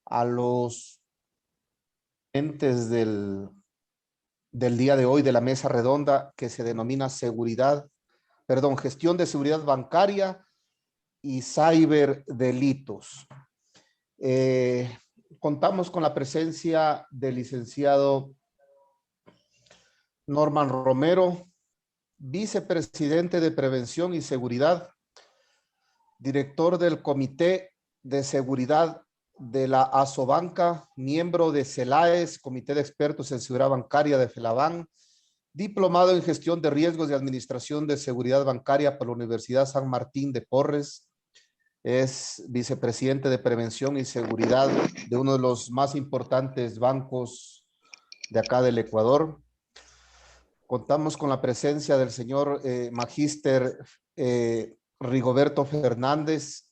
a los entes del día de hoy de la mesa redonda que se denomina gestión de seguridad bancaria y ciberdelitos. Contamos con la presencia del licenciado Norman Romero, vicepresidente de Prevención y Seguridad, director del Comité de Seguridad de la Asobanca, miembro de CELAES, Comité de Expertos en Seguridad Bancaria de FELABAN, diplomado en Gestión de Riesgos y Administración de Seguridad Bancaria por la Universidad San Martín de Porres, es vicepresidente de Prevención y Seguridad de uno de los más importantes bancos de acá del Ecuador. Contamos con la presencia del señor Magíster Rigoberto Fernández,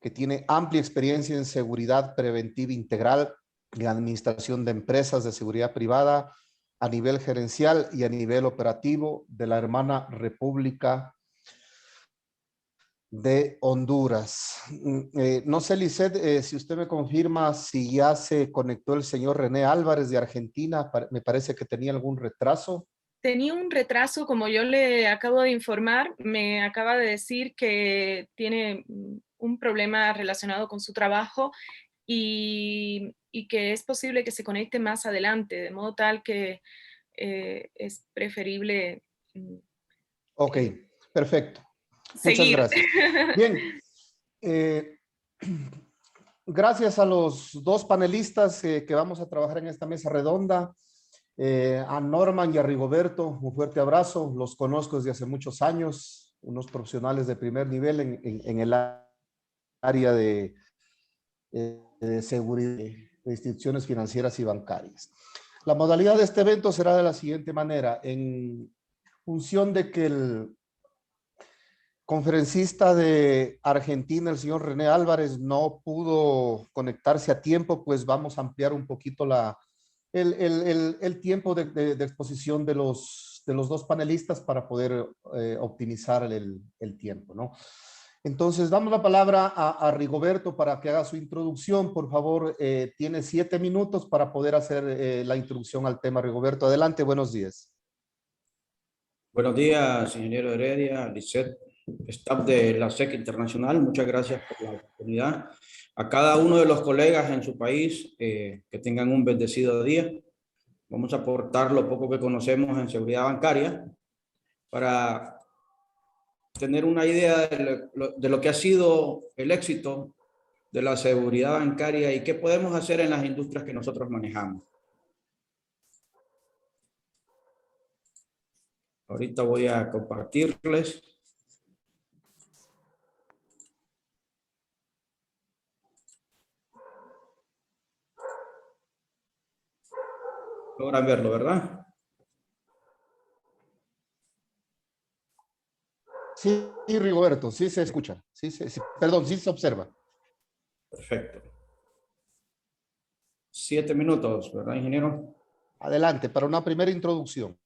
que tiene amplia experiencia en seguridad preventiva integral y administración de empresas de seguridad privada a nivel gerencial y a nivel operativo de la hermana República de Honduras. No sé, Lisset, si usted me confirma si ya se conectó el señor René Álvarez de Argentina. Me parece que tenía algún retraso. Tenía un retraso, como yo le acabo de informar, me acaba de decir que tiene un problema relacionado con su trabajo y que es posible que se conecte más adelante, de modo tal que es preferible Ok, perfecto. Muchas seguir. gracias. Bien, gracias a los dos panelistas que vamos a trabajar en esta mesa redonda. A Norman y a Rigoberto, un fuerte abrazo. Los conozco desde hace muchos años, unos profesionales de primer nivel en el área de seguridad de instituciones financieras y bancarias. La modalidad de este evento será de la siguiente manera. En función de que el conferencista de Argentina, el señor René Álvarez, no pudo conectarse a tiempo, pues vamos a ampliar un poquito el tiempo de exposición de los dos panelistas para poder optimizar el tiempo, ¿no? Entonces, damos la palabra a Rigoberto para que haga su introducción. Por favor, tiene 7 minutos para poder hacer la introducción al tema. Rigoberto, adelante, buenos días. Buenos días, ingeniero Heredia, Lisset, staff de la SEC Internacional. Muchas gracias por la oportunidad. A cada uno de los colegas en su país, que tengan un bendecido día. Vamos a aportar lo poco que conocemos en seguridad bancaria para tener una idea de lo que ha sido el éxito de la seguridad bancaria y qué podemos hacer en las industrias que nosotros manejamos. Ahorita voy a compartirles. Logran verlo, ¿verdad? Sí, Rigoberto, sí se escucha. Perdón, sí se observa. Perfecto. 7 minutos, ¿verdad, ingeniero? Adelante, para una primera introducción.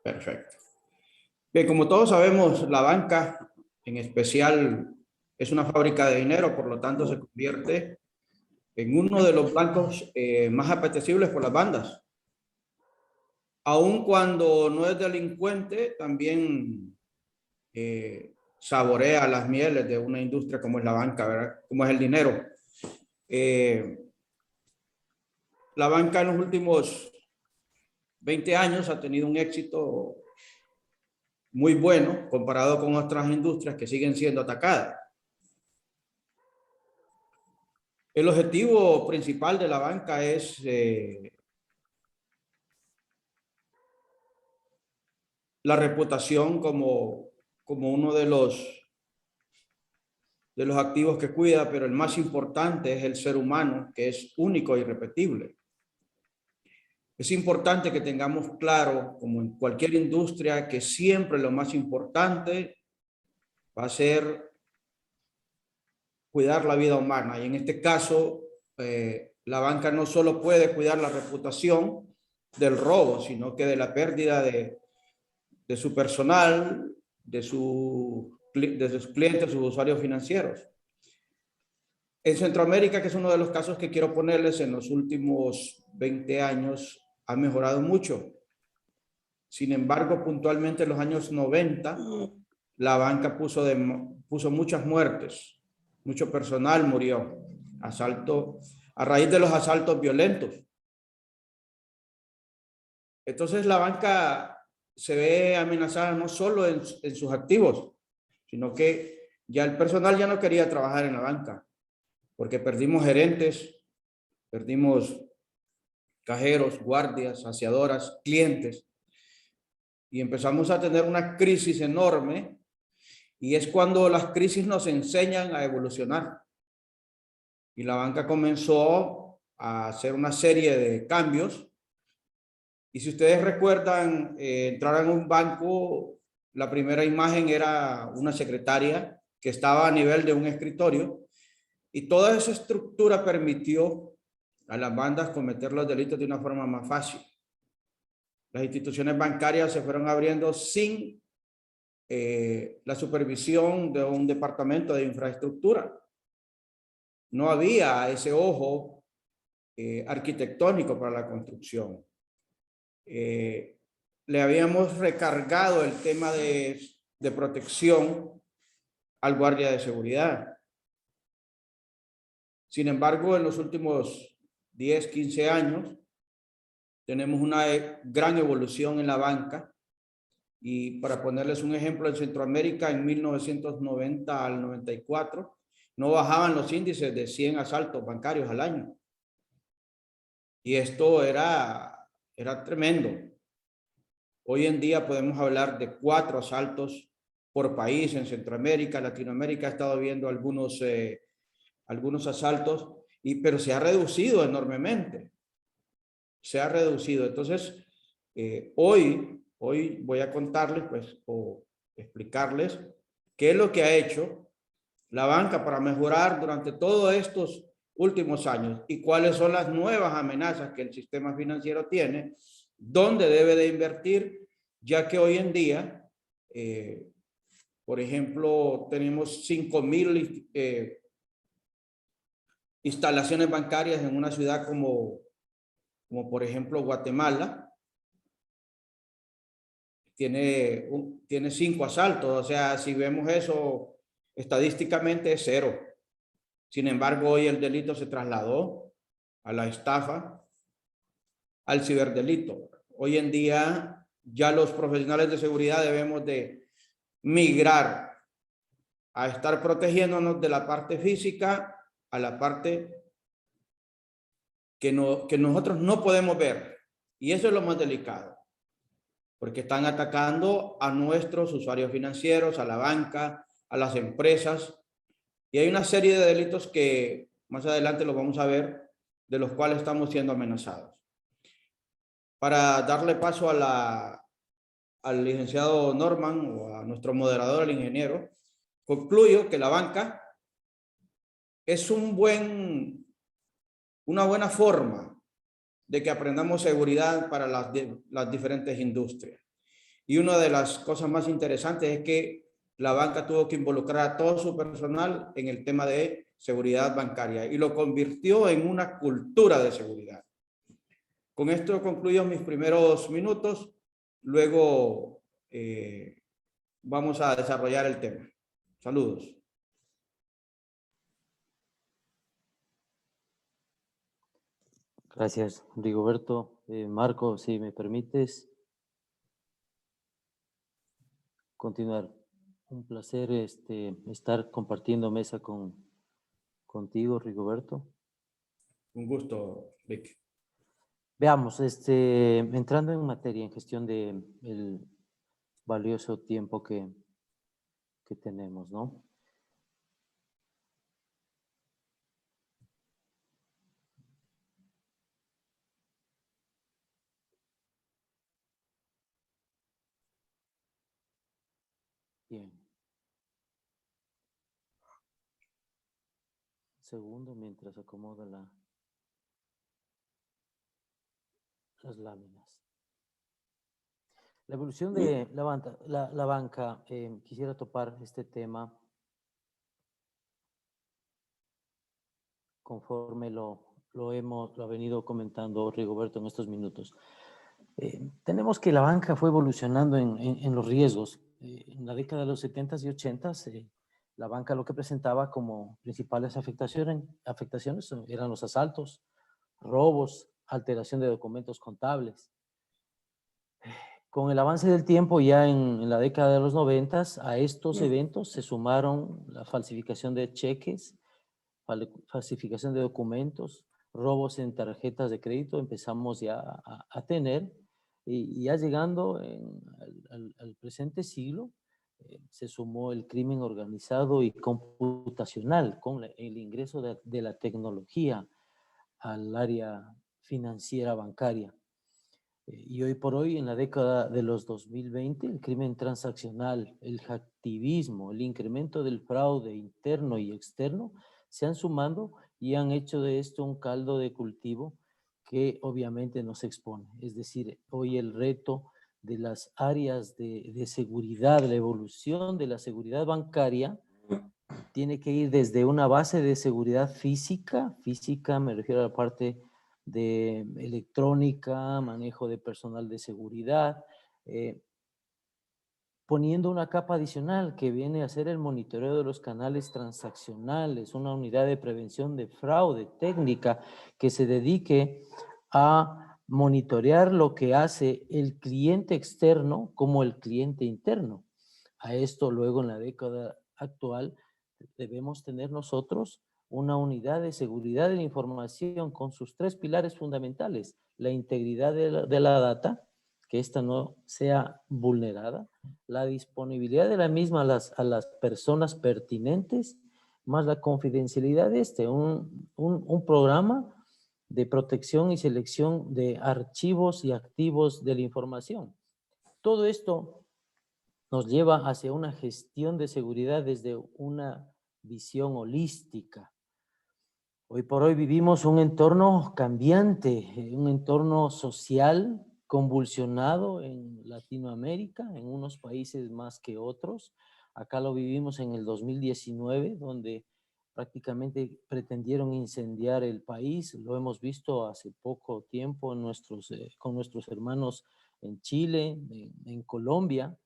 Perfecto. Bien, como todos sabemos, la banca en especial es una fábrica de dinero, por lo tanto se convierte en uno de los bancos más apetecibles por las bandas. Aun cuando no es delincuente, también saborea las mieles de una industria como es la banca, ¿verdad? Como es el dinero. La banca en los últimos 20 años ha tenido un éxito muy bueno comparado con otras industrias que siguen siendo atacadas. El objetivo principal de la banca es la reputación como uno de los activos que cuida, pero el más importante es el ser humano, que es único e irrepetible. Es importante que tengamos claro, como en cualquier industria, que siempre lo más importante va a ser cuidar la vida humana. Y en este caso, la banca no solo puede cuidar la reputación del robo, sino que de la pérdida de su personal, de sus clientes, sus usuarios financieros. En Centroamérica, que es uno de los casos que quiero ponerles, en los últimos 20 años ha mejorado mucho. Sin embargo, puntualmente en los años 90, la banca puso muchas muertes, mucho personal murió, a raíz de los asaltos violentos. Entonces la banca se ve amenazada no solo en sus activos, sino que ya el personal ya no quería trabajar en la banca, porque perdimos gerentes, perdimos cajeros, guardias, saciadoras, clientes, y empezamos a tener una crisis enorme, y es cuando las crisis nos enseñan a evolucionar. Y la banca comenzó a hacer una serie de cambios. Y si ustedes recuerdan, entrar en un banco, la primera imagen era una secretaria que estaba a nivel de un escritorio, y toda esa estructura permitió a las bandas cometer los delitos de una forma más fácil. Las instituciones bancarias se fueron abriendo sin la supervisión de un departamento de infraestructura. No había ese ojo arquitectónico para la construcción. Le habíamos recargado el tema de protección al guardia de seguridad. Sin embargo, en los últimos 10, 15 años, tenemos una gran evolución en la banca. Y para ponerles un ejemplo, en Centroamérica, en 1990 al 94, no bajaban los índices de 100 asaltos bancarios al año. Y esto era tremendo. Hoy en día podemos hablar de 4 asaltos por país en Centroamérica. Latinoamérica ha estado viendo algunos asaltos, pero se ha reducido enormemente. Se ha reducido. Entonces, hoy voy a contarles, pues, o explicarles qué es lo que ha hecho la banca para mejorar durante todos estos últimos años y cuáles son las nuevas amenazas que el sistema financiero tiene, dónde debe de invertir, ya que hoy en día, por ejemplo, tenemos 5,000 instalaciones bancarias en una ciudad como por ejemplo Guatemala. Tiene 5 asaltos, o sea, si vemos eso estadísticamente es 0. Sin embargo, hoy el delito se trasladó a la estafa, al ciberdelito. Hoy en día ya los profesionales de seguridad debemos de migrar a estar protegiéndonos de la parte física a la parte que nosotros no podemos ver. Y eso es lo más delicado, porque están atacando a nuestros usuarios financieros, a la banca, a las empresas. Y hay una serie de delitos que más adelante los vamos a ver, de los cuales estamos siendo amenazados. Para darle paso al licenciado Norman, o a nuestro moderador, el ingeniero, concluyo que la banca es una buena forma de que aprendamos seguridad para las diferentes industrias. Y una de las cosas más interesantes es que la banca tuvo que involucrar a todo su personal en el tema de seguridad bancaria y lo convirtió en una cultura de seguridad. Con esto concluyo mis primeros minutos. Luego vamos a desarrollar el tema. Saludos. Gracias, Rigoberto. Marco, si me permites continuar. Un placer estar compartiendo mesa contigo, Rigoberto. Un gusto, Vic. Veamos, entrando en materia, en gestión del valioso tiempo que tenemos, ¿no? Bien. Segundo, mientras acomoda las láminas. La evolución de la banca, quisiera topar este tema conforme lo ha venido comentando Rigoberto en estos minutos. Tenemos que la banca fue evolucionando en los riesgos. En la década de los 70s y 80s, la banca lo que presentaba como principales afectaciones eran los asaltos, robos, alteración de documentos contables. Con el avance del tiempo, ya en la década de los 90s, a estos eventos se sumaron la falsificación de cheques, falsificación de documentos, robos en tarjetas de crédito. Empezamos ya a tener, y ya llegando al presente siglo, se sumó el crimen organizado y computacional con el ingreso de la tecnología al área financiera bancaria. Y hoy por hoy, en la década de los 2020, el crimen transaccional, el hacktivismo, el incremento del fraude interno y externo se han sumado y han hecho de esto un caldo de cultivo que obviamente nos expone. Es decir, hoy el reto de las áreas de seguridad, la evolución de la seguridad bancaria, tiene que ir desde una base de seguridad física me refiero a la parte de electrónica, manejo de personal de seguridad, poniendo una capa adicional que viene a ser el monitoreo de los canales transaccionales, una unidad de prevención de fraude técnica que se dedique a monitorear lo que hace el cliente externo como el cliente interno. A esto luego en la década actual debemos tener nosotros una unidad de seguridad de la información con sus tres pilares fundamentales: la integridad de la data, que ésta no sea vulnerada, la disponibilidad de la misma a las personas pertinentes, más la confidencialidad de un programa de protección y selección de archivos y activos de la información. Todo esto nos lleva hacia una gestión de seguridad desde una visión holística. Hoy por hoy vivimos un entorno cambiante, un entorno social convulsionado en Latinoamérica, en unos países más que otros. Acá lo vivimos en el 2019, donde prácticamente pretendieron incendiar el país. Lo hemos visto hace poco tiempo con nuestros hermanos en Chile, en Colombia.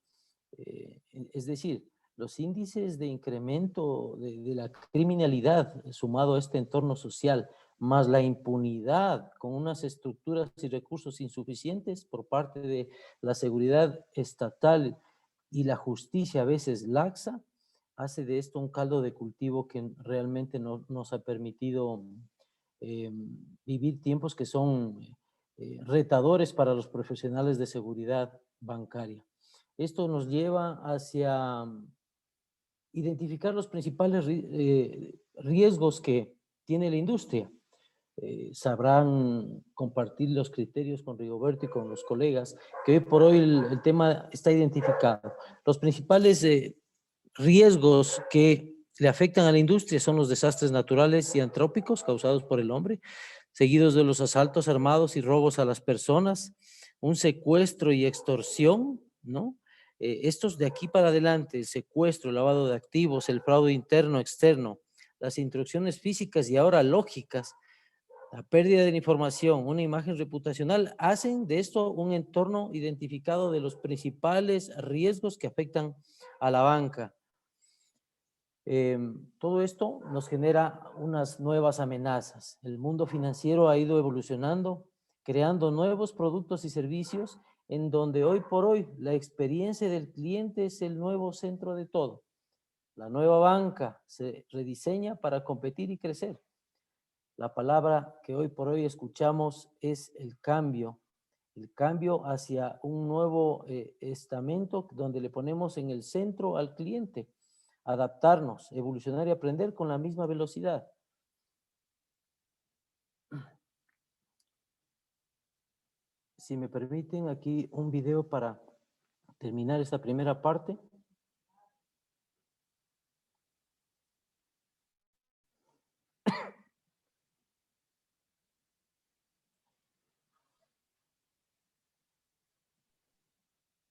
Es decir, los índices de incremento de la criminalidad sumado a este entorno social, más la impunidad con unas estructuras y recursos insuficientes por parte de la seguridad estatal y la justicia a veces laxa, hace de esto un caldo de cultivo que realmente nos ha permitido vivir tiempos que son retadores para los profesionales de seguridad bancaria. Esto nos lleva hacia identificar los principales riesgos que tiene la industria. Sabrán compartir los criterios con Rigoberto y con los colegas, que hoy por hoy el tema está identificado. Los principales riesgos que le afectan a la industria son los desastres naturales y antrópicos causados por el hombre, seguidos de los asaltos armados y robos a las personas, un secuestro y extorsión, ¿no? Estos de aquí para adelante, el secuestro, el lavado de activos, el fraude interno, externo, las intrusiones físicas y ahora lógicas, la pérdida de la información, una imagen reputacional, hacen de esto un entorno identificado de los principales riesgos que afectan a la banca. Todo esto nos genera unas nuevas amenazas. El mundo financiero ha ido evolucionando, creando nuevos productos y servicios en donde hoy por hoy la experiencia del cliente es el nuevo centro de todo. La nueva banca se rediseña para competir y crecer. La palabra que hoy por hoy escuchamos es el cambio hacia un nuevo estamento donde le ponemos en el centro al cliente, adaptarnos, evolucionar y aprender con la misma velocidad. Si me permiten, aquí un video para terminar esta primera parte.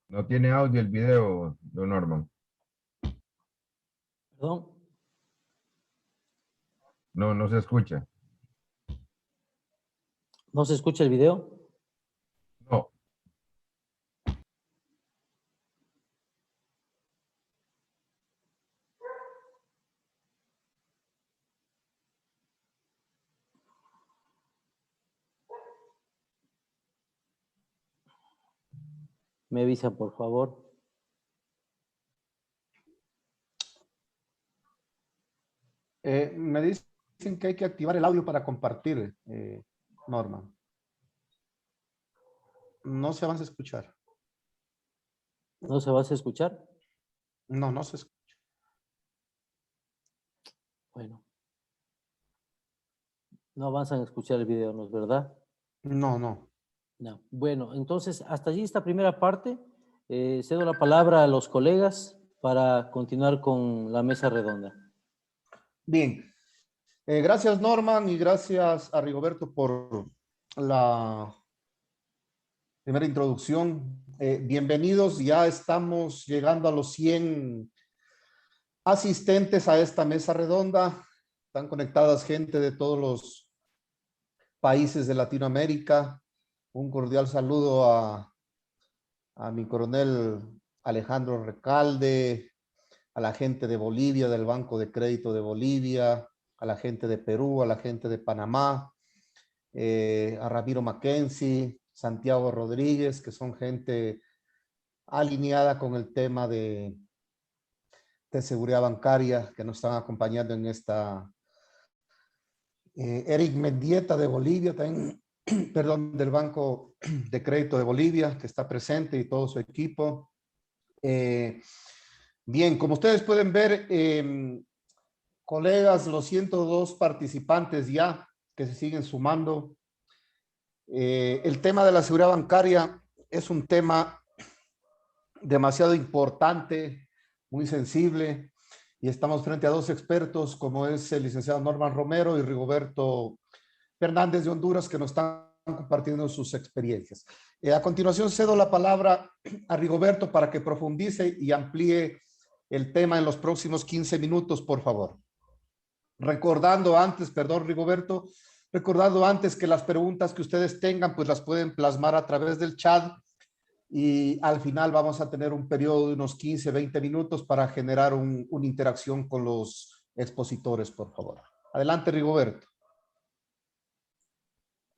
No tiene audio el video, don Norman. Perdón. No, no se escucha. ¿No se escucha el video? No. Me avisa, por favor. Me dicen que hay que activar el audio para compartir, Norma. No se van a escuchar. ¿No se va a escuchar? No, no se escucha. Bueno. No avanzan a escuchar el video, ¿no es verdad? No, no. No. Bueno, entonces, hasta allí esta primera parte. Cedo la palabra a los colegas para continuar con la mesa redonda. Bien. Gracias, Norman, y gracias a Rigoberto por la primera introducción. Bienvenidos, ya estamos llegando a los 100 asistentes a esta mesa redonda. Están conectadas gente de todos los países de Latinoamérica. Un cordial saludo a mi coronel Alejandro Recalde, a la gente de Bolivia, del Banco de Crédito de Bolivia, a la gente de Perú, a la gente de Panamá, a Ramiro Mackenzie, Santiago Rodríguez, que son gente alineada con el tema de seguridad bancaria, que nos están acompañando en esta. Eric Mendieta de Bolivia, también, perdón, del Banco de Crédito de Bolivia, que está presente, y todo su equipo. Bien, como ustedes pueden ver, colegas, los 102 participantes ya que se siguen sumando. El tema de la seguridad bancaria es un tema demasiado importante, muy sensible, y estamos frente a dos expertos, como es el licenciado Norman Romero y Rigoberto Fernández de Honduras, que nos están compartiendo sus experiencias. A continuación cedo la palabra a Rigoberto para que profundice y amplíe el tema en los próximos 15 minutos, por favor. Recordando antes, perdón, Rigoberto, recordando antes que las preguntas que ustedes tengan, pues las pueden plasmar a través del chat, y al final vamos a tener un periodo de unos 15, 20 minutos para generar una interacción con los expositores, por favor. Adelante, Rigoberto.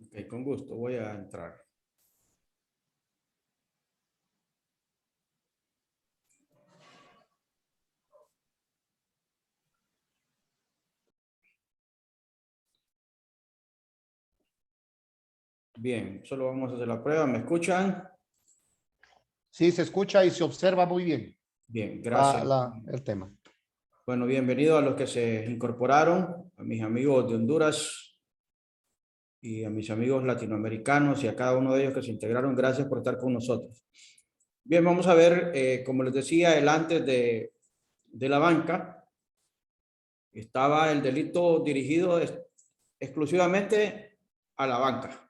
Ok, con gusto, voy a entrar. Bien, solo vamos a hacer la prueba. ¿Me escuchan? Sí, se escucha y se observa muy bien. Bien, gracias. El tema. Bueno, bienvenido a los que se incorporaron, a mis amigos de Honduras y a mis amigos latinoamericanos y a cada uno de ellos que se integraron. Gracias por estar con nosotros. Bien, vamos a ver, como les decía, el antes de la banca. Estaba el delito dirigido exclusivamente a la banca.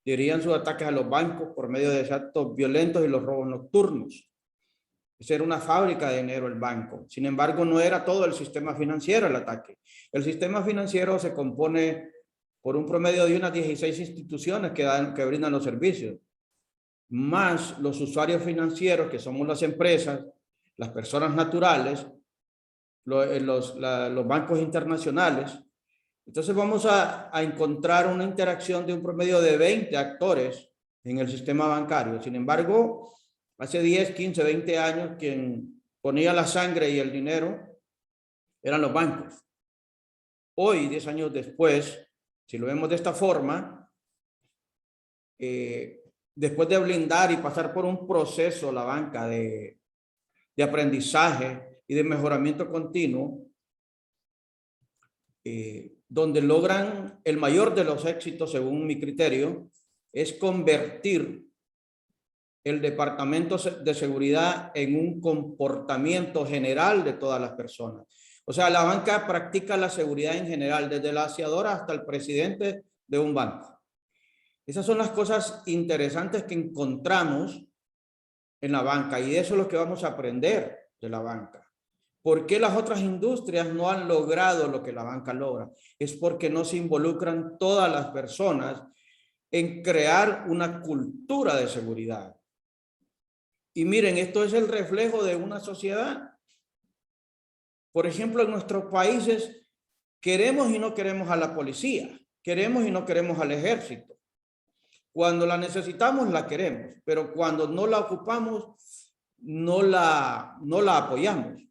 Dirigían sus ataques a los bancos por medio de actos violentos y los robos nocturnos. Esa era una fábrica de dinero el banco. Sin embargo, no era todo el sistema financiero el ataque. El sistema financiero se compone por un promedio de unas 16 instituciones que brindan los servicios, más los usuarios financieros, que somos las empresas, las personas naturales, los bancos internacionales. Entonces vamos a encontrar una interacción de un promedio de 20 actores en el sistema bancario. Sin embargo, hace 10, 15, 20 años, quien ponía la sangre y el dinero eran los bancos. Hoy, 10 años después, si lo vemos de esta forma, después de blindar y pasar por un proceso la banca de aprendizaje y de mejoramiento continuo, donde logran el mayor de los éxitos, según mi criterio, es convertir el departamento de seguridad en un comportamiento general de todas las personas. O sea, la banca practica la seguridad en general, desde la aseadora hasta el presidente de un banco. Esas son las cosas interesantes que encontramos en la banca, y de eso es lo que vamos a aprender de la banca. ¿Por qué las otras industrias no han logrado lo que la banca logra? Es porque no se involucran todas las personas en crear una cultura de seguridad. Y miren, esto es el reflejo de una sociedad. Por ejemplo, en nuestros países queremos y no queremos a la policía, queremos y no queremos al ejército. Cuando la necesitamos, la queremos, pero cuando no la ocupamos, no la apoyamos.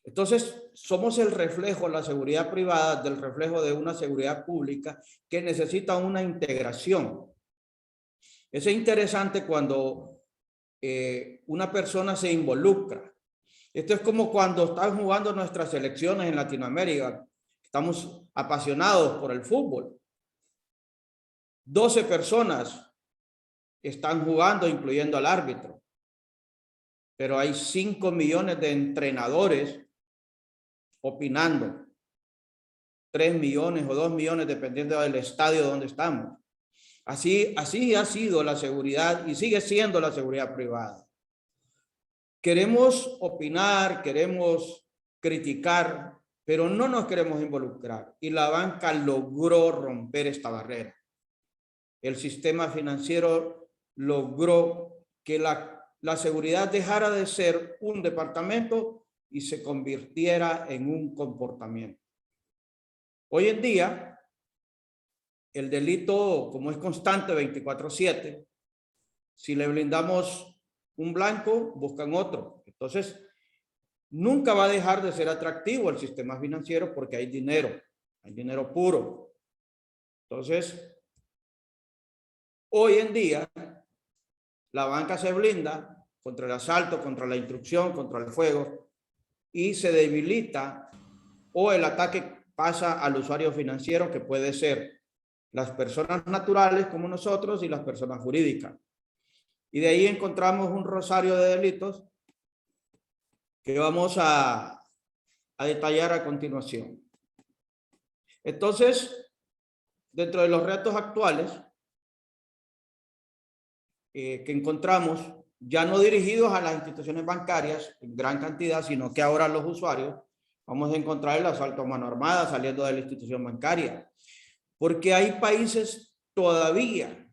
Entonces, somos el reflejo, la seguridad privada, del reflejo de una seguridad pública que necesita una integración. Es interesante cuando una persona se involucra. Esto es como cuando están jugando nuestras selecciones en Latinoamérica. Estamos apasionados por el fútbol. 12 personas están jugando, incluyendo al árbitro. Pero hay 5 millones de entrenadores opinando. 3 millones o 2 millones, dependiendo del estadio donde estamos. Así ha sido la seguridad y sigue siendo la seguridad privada. Queremos opinar, queremos criticar, pero no nos queremos involucrar. Y la banca logró romper esta barrera. El sistema financiero logró que la seguridad dejara de ser un departamento y se convirtiera en un comportamiento. Hoy en día, el delito, como es constante 24/7, si le brindamos un blanco, buscan otro. Entonces, nunca va a dejar de ser atractivo el sistema financiero porque hay dinero puro. Entonces, hoy en día, la banca se blinda contra el asalto, contra la intrusión, contra el fuego y se debilita, o el ataque pasa al usuario financiero, que puede ser las personas naturales como nosotros y las personas jurídicas. Y de ahí encontramos un rosario de delitos que vamos a detallar a continuación. Entonces, dentro de los retos actuales que encontramos, ya no dirigidos a las instituciones bancarias en gran cantidad, sino que ahora los usuarios, vamos a encontrar el asalto a mano armada saliendo de la institución bancaria. Porque hay países todavía,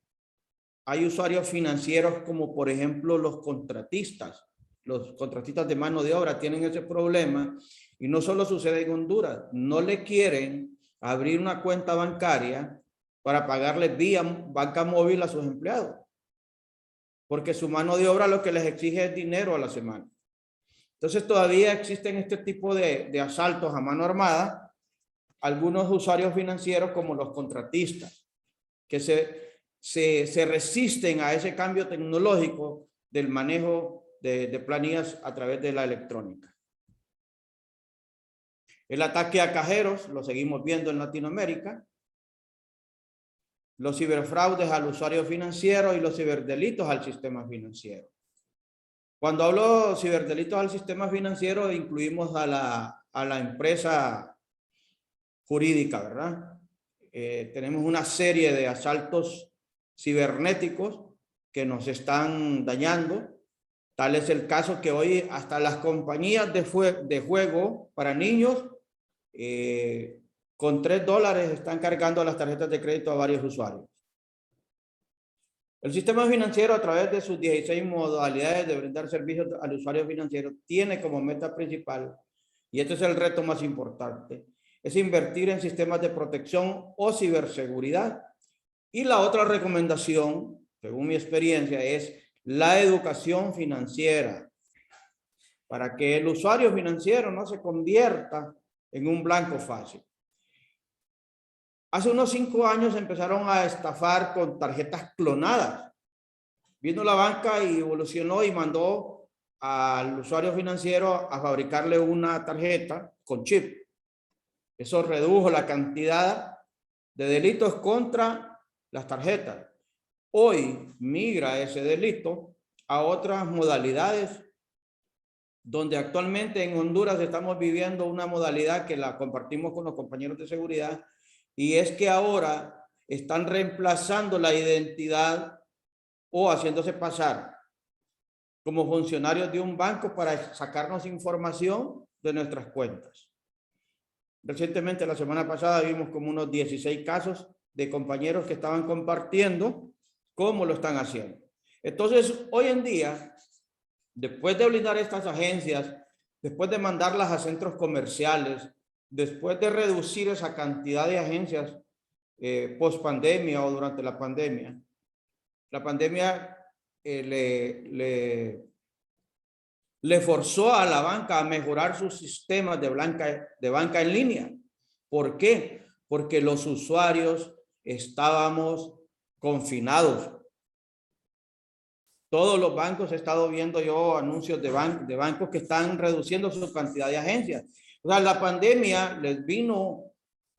hay usuarios financieros como por ejemplo los contratistas de mano de obra tienen ese problema, y no solo sucede en Honduras, no le quieren abrir una cuenta bancaria para pagarle vía banca móvil a sus empleados, porque su mano de obra lo que les exige es dinero a la semana. Entonces todavía existen este tipo de asaltos a mano armada, algunos usuarios financieros como los contratistas, que se resisten a ese cambio tecnológico del manejo de planillas a través de la electrónica. El ataque a cajeros lo seguimos viendo en Latinoamérica. Los ciberfraudes al usuario financiero y los ciberdelitos al sistema financiero. Cuando hablo de ciberdelitos al sistema financiero, incluimos a la empresa jurídica, ¿verdad? Tenemos una serie de asaltos cibernéticos que nos están dañando. Tal es el caso que hoy hasta las compañías de juego para niños con $3 están cargando las tarjetas de crédito a varios usuarios. El sistema financiero, a través de sus 16 modalidades de brindar servicios al usuario financiero, tiene como meta principal, y este es el reto más importante, es invertir en sistemas de protección o ciberseguridad. Y la otra recomendación, según mi experiencia, es la educación financiera, para que el usuario financiero no se convierta en un blanco fácil. Hace unos 5 años empezaron a estafar con tarjetas clonadas. Vino la banca y evolucionó y mandó al usuario financiero a fabricarle una tarjeta con chip. Eso redujo la cantidad de delitos contra las tarjetas. Hoy migra ese delito a otras modalidades, donde actualmente en Honduras estamos viviendo una modalidad que la compartimos con los compañeros de seguridad, y es que ahora están reemplazando la identidad o haciéndose pasar como funcionarios de un banco para sacarnos información de nuestras cuentas. Recientemente, la semana pasada, vimos como unos 16 casos de compañeros que estaban compartiendo cómo lo están haciendo. Entonces, hoy en día, después de blindar estas agencias, después de mandarlas a centros comerciales, después de reducir esa cantidad de agencias post pandemia o durante la pandemia le forzó a la banca a mejorar sus sistemas de banca en línea. ¿Por qué? Porque los usuarios estábamos confinados. Todos los bancos he estado viendo yo anuncios de bancos que están reduciendo su cantidad de agencias. O sea, la pandemia les vino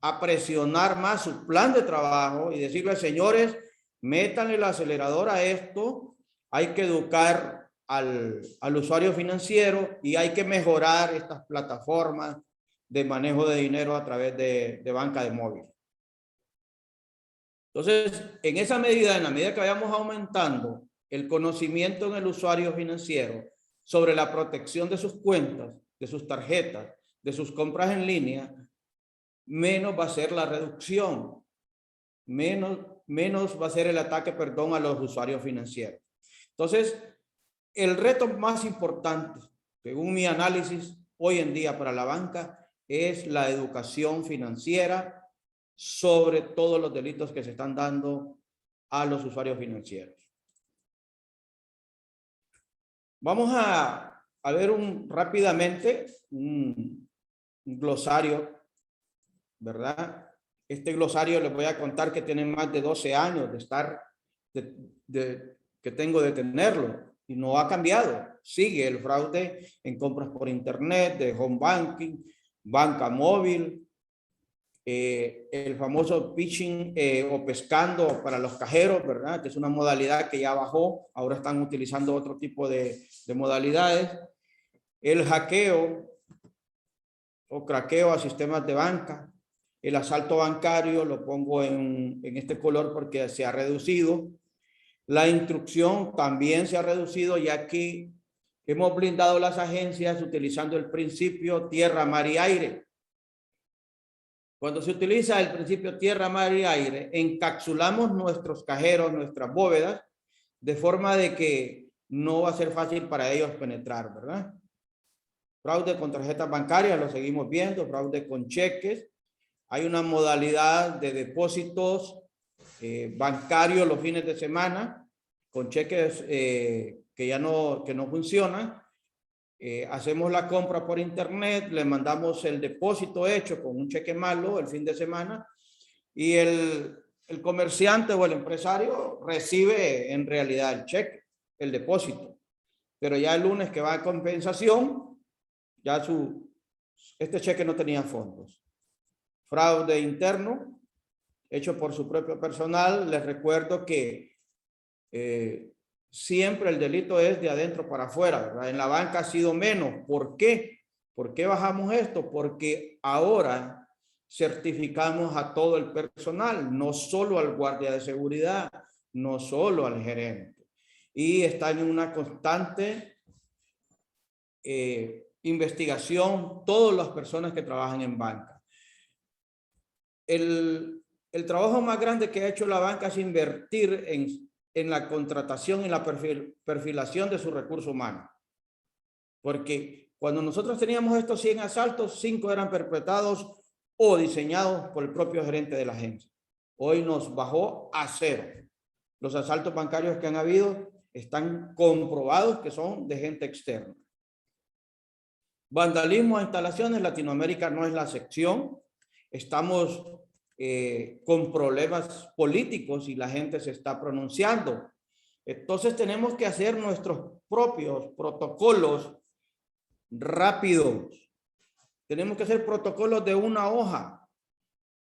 a presionar más su plan de trabajo y decirle, señores, métanle el acelerador a esto, hay que educar al usuario financiero y hay que mejorar estas plataformas de manejo de dinero a través de banca de móvil. Entonces, en esa medida, en la medida que vayamos aumentando el conocimiento en el usuario financiero sobre la protección de sus cuentas, de sus tarjetas, de sus compras en línea, menos va a ser la reducción, menos va a ser el ataque, perdón, a los usuarios financieros. Entonces, el reto más importante, según mi análisis hoy en día para la banca, es la educación financiera sobre todos los delitos que se están dando a los usuarios financieros. Vamos a ver rápidamente un glosario, ¿verdad? Este glosario les voy a contar que tiene más de 12 años que tengo de tenerlo y no ha cambiado. Sigue el fraude en compras por internet, de home banking, banca móvil, el famoso pitching o pescando para los cajeros, ¿verdad? Que es una modalidad que ya bajó, ahora están utilizando otro tipo de modalidades. El hackeo o craqueo a sistemas de banca, el asalto bancario, lo pongo en este color porque se ha reducido. La instrucción también se ha reducido, ya que hemos blindado las agencias utilizando el principio tierra, mar y aire. Cuando se utiliza el principio tierra, mar y aire, encapsulamos nuestros cajeros, nuestras bóvedas, de forma de que no va a ser fácil para ellos penetrar, ¿verdad? Fraude con tarjetas bancarias, lo seguimos viendo, fraude con cheques. Hay una modalidad de depósitos bancarios los fines de semana, con cheques que no funcionan. Hacemos la compra por internet, le mandamos el depósito hecho con un cheque malo el fin de semana y el comerciante o el empresario recibe en realidad el cheque, el depósito. Pero ya el lunes que va a compensación, ya este cheque no tenía fondos. Fraude interno hecho por su propio personal. Les recuerdo que siempre el delito es de adentro para afuera, ¿verdad? En la banca ha sido menos. ¿Por qué? ¿Por qué bajamos esto? Porque ahora certificamos a todo el personal, no solo al guardia de seguridad, no solo al gerente. Y está en una constante investigación todas las personas que trabajan en banca. El trabajo más grande que ha hecho la banca es invertir en la contratación y la perfilación de su recurso humano. Porque cuando nosotros teníamos estos 100 asaltos, 5 eran perpetrados o diseñados por el propio gerente de la agencia. Hoy nos bajó a 0. Los asaltos bancarios que han habido están comprobados que son de gente externa. Vandalismo a instalaciones, Latinoamérica no es la excepción. Estamos con problemas políticos y la gente se está pronunciando. Entonces tenemos que hacer nuestros propios protocolos rápidos. Tenemos que hacer protocolos de una hoja,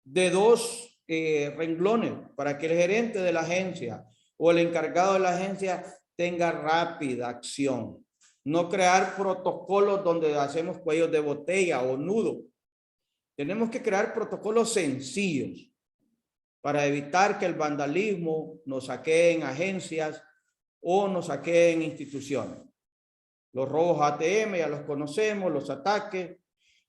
de 2 renglones, para que el gerente de la agencia o el encargado de la agencia tenga rápida acción. No crear protocolos donde hacemos cuellos de botella o nudo. Tenemos que crear protocolos sencillos para evitar que el vandalismo nos saquee en agencias o nos saquee en instituciones. Los robos ATM ya los conocemos, los ataques,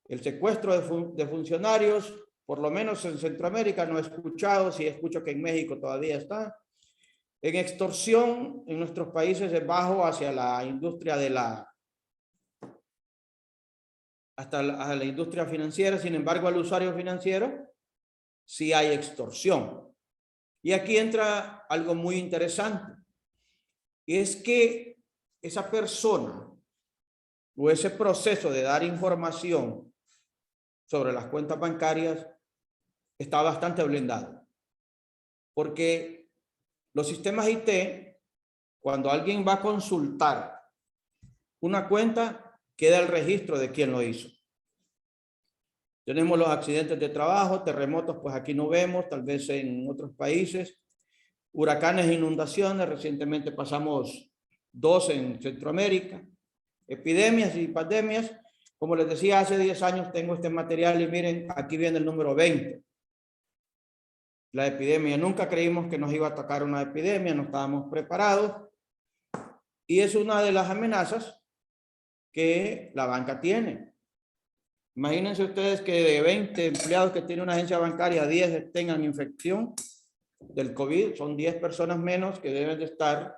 el secuestro de funcionarios por lo menos en Centroamérica no he escuchado, sí escucho que en México todavía está. En extorsión en nuestros países es bajo hacia la industria de hasta la industria financiera. Sin embargo, al usuario financiero sí hay extorsión. Y aquí entra algo muy interesante. Y es que esa persona o ese proceso de dar información sobre las cuentas bancarias está bastante blindado. Porque los sistemas IT, cuando alguien va a consultar una cuenta, queda el registro de quién lo hizo. Tenemos los accidentes de trabajo, terremotos, pues aquí no vemos, tal vez en otros países. Huracanes e inundaciones, recientemente pasamos 2 en Centroamérica. Epidemias y pandemias, como les decía, hace 10 años tengo este material y miren, aquí viene el número 20. La epidemia, nunca creímos que nos iba a atacar una epidemia, no estábamos preparados. Y es una de las amenazas que la banca tiene. Imagínense ustedes que de 20 empleados que tiene una agencia bancaria, 10 tengan infección del COVID, son 10 personas menos que deben de estar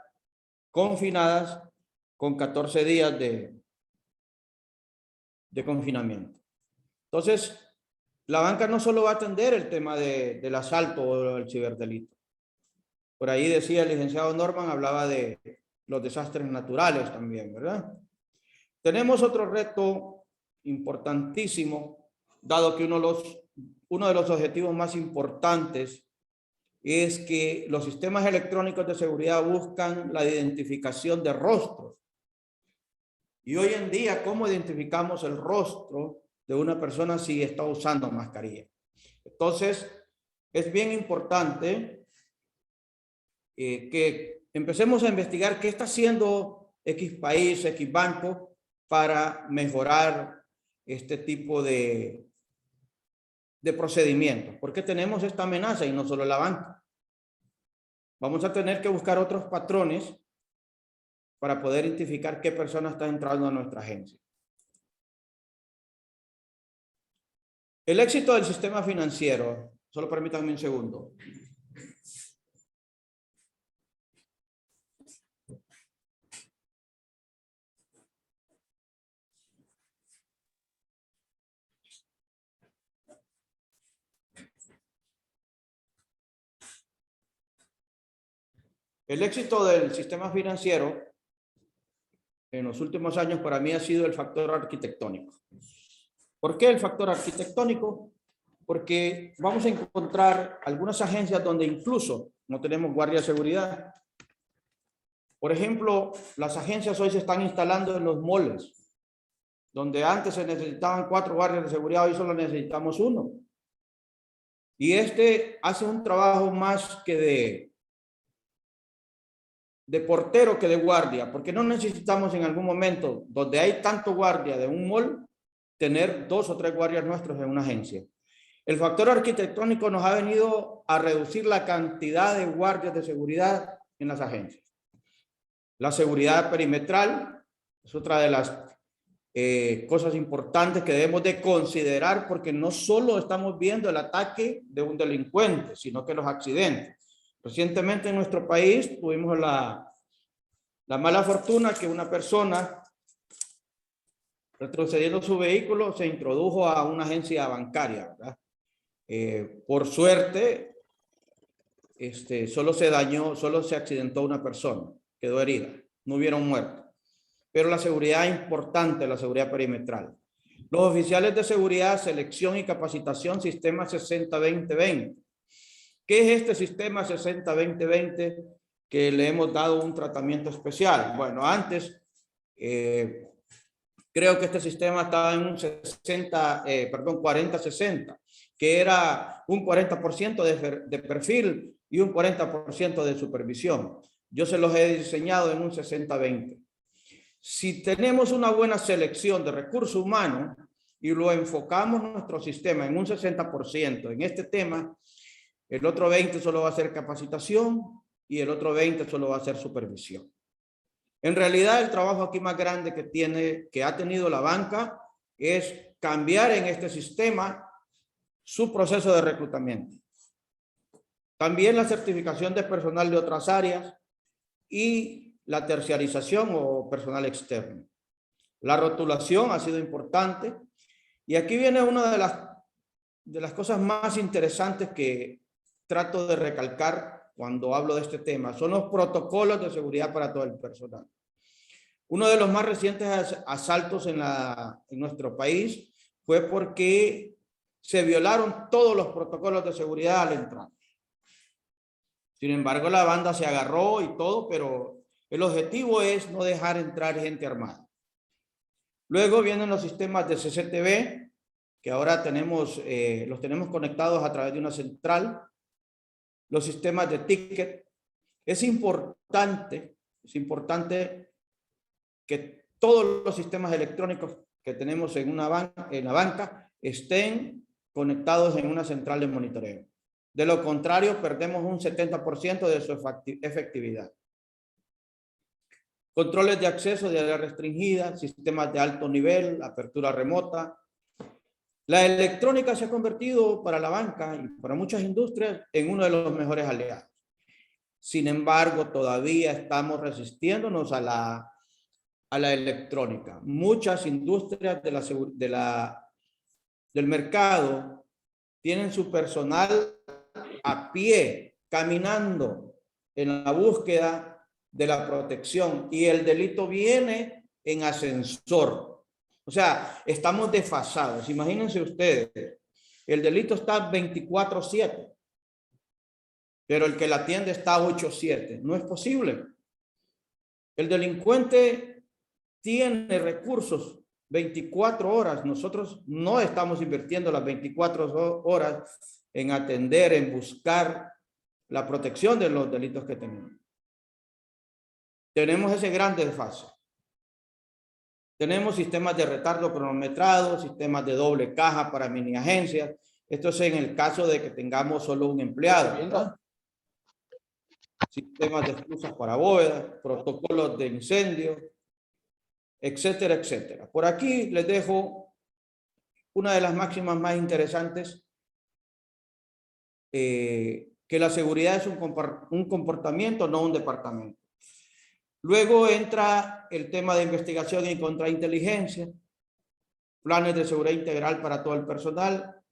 confinadas con 14 días de confinamiento. Entonces, la banca no solo va a atender el tema del asalto o el ciberdelito. Por ahí decía el licenciado Norman, hablaba de los desastres naturales también, ¿verdad? Tenemos otro reto importantísimo, dado que uno de los objetivos más importantes es que los sistemas electrónicos de seguridad buscan la identificación de rostros. Y hoy en día, ¿cómo identificamos el rostro de una persona si está usando mascarilla? Entonces, es bien importante que empecemos a investigar qué está haciendo X país, X banco para mejorar este tipo de procedimientos. Porque tenemos esta amenaza y no solo la banca. Vamos a tener que buscar otros patrones para poder identificar qué persona está entrando a nuestra agencia. El éxito del sistema financiero, solo permítanme un segundo. El éxito del sistema financiero en los últimos años para mí ha sido el factor arquitectónico. ¿Por qué el factor arquitectónico? Porque vamos a encontrar algunas agencias donde incluso no tenemos guardia de seguridad. Por ejemplo, las agencias hoy se están instalando en los malls, donde antes se necesitaban 4 guardias de seguridad, hoy solo necesitamos 1. Y este hace un trabajo más que de portero que de guardia, porque no necesitamos en algún momento, donde hay tanto guardia de un mall, tener 2 o 3 guardias nuestros en una agencia. El factor arquitectónico nos ha venido a reducir la cantidad de guardias de seguridad en las agencias. La seguridad perimetral es otra de las cosas importantes que debemos de considerar, porque no solo estamos viendo el ataque de un delincuente, sino que los accidentes. Recientemente en nuestro país tuvimos la mala fortuna que una persona, retrocediendo su vehículo, se introdujo a una agencia bancaria, ¿verdad? Por suerte, solo se accidentó una persona, quedó herida, no hubieron muertos. Pero la seguridad es importante, la seguridad perimetral. Los oficiales de seguridad, selección y capacitación, sistema 60-20-20. ¿Qué es este sistema 60-20-20 que le hemos dado un tratamiento especial? Bueno, antes creo que este sistema estaba en un 40-60, que era un 40% de perfil y un 40% de supervisión. Yo se los he diseñado en un 60-20. Si tenemos una buena selección de recursos humanos y lo enfocamos nuestro sistema en un 60% en este tema, el otro 20 solo va a ser capacitación y el otro 20 solo va a ser supervisión. En realidad, el trabajo aquí más grande que ha tenido la banca es cambiar en este sistema su proceso de reclutamiento. También la certificación de personal de otras áreas y la terciarización o personal externo. La rotulación ha sido importante. Y aquí viene una de las cosas más interesantes que trato de recalcar cuando hablo de este tema. Son los protocolos de seguridad para todo el personal. Uno de los más recientes asaltos en nuestro país fue porque se violaron todos los protocolos de seguridad al entrar. Sin embargo, la banda se agarró y todo, pero el objetivo es no dejar entrar gente armada. Luego vienen los sistemas de CCTV, que ahora los tenemos conectados a través de una central. Los sistemas de ticket. Es importante que todos los sistemas electrónicos que tenemos en la banca estén conectados en una central de monitoreo. De lo contrario, perdemos un 70% de su efectividad. Controles de acceso de área restringida, sistemas de alto nivel, apertura remota. La electrónica se ha convertido para la banca y para muchas industrias en uno de los mejores aliados. Sin embargo, todavía estamos resistiéndonos a la electrónica. Muchas industrias del mercado tienen su personal a pie, caminando en la búsqueda de la protección, y el delito viene en ascensor. O sea, estamos desfasados. Imagínense ustedes, el delito está 24/7, pero el que la atiende está 8/7. No es posible. El delincuente tiene recursos 24 horas. Nosotros no estamos invirtiendo las 24 horas en atender, en buscar la protección de los delitos que tenemos. Tenemos ese gran desfase. Tenemos sistemas de retardo cronometrado, sistemas de doble caja para mini agencias. Esto es en el caso de que tengamos solo un empleado, ¿verdad? Sistemas de esclusas para bóvedas, protocolos de incendio, etcétera, etcétera. Por aquí les dejo una de las máximas más interesantes, que la seguridad es un comportamiento, no un departamento. Luego entra el tema de investigación y contrainteligencia, planes de seguridad integral para todo el personal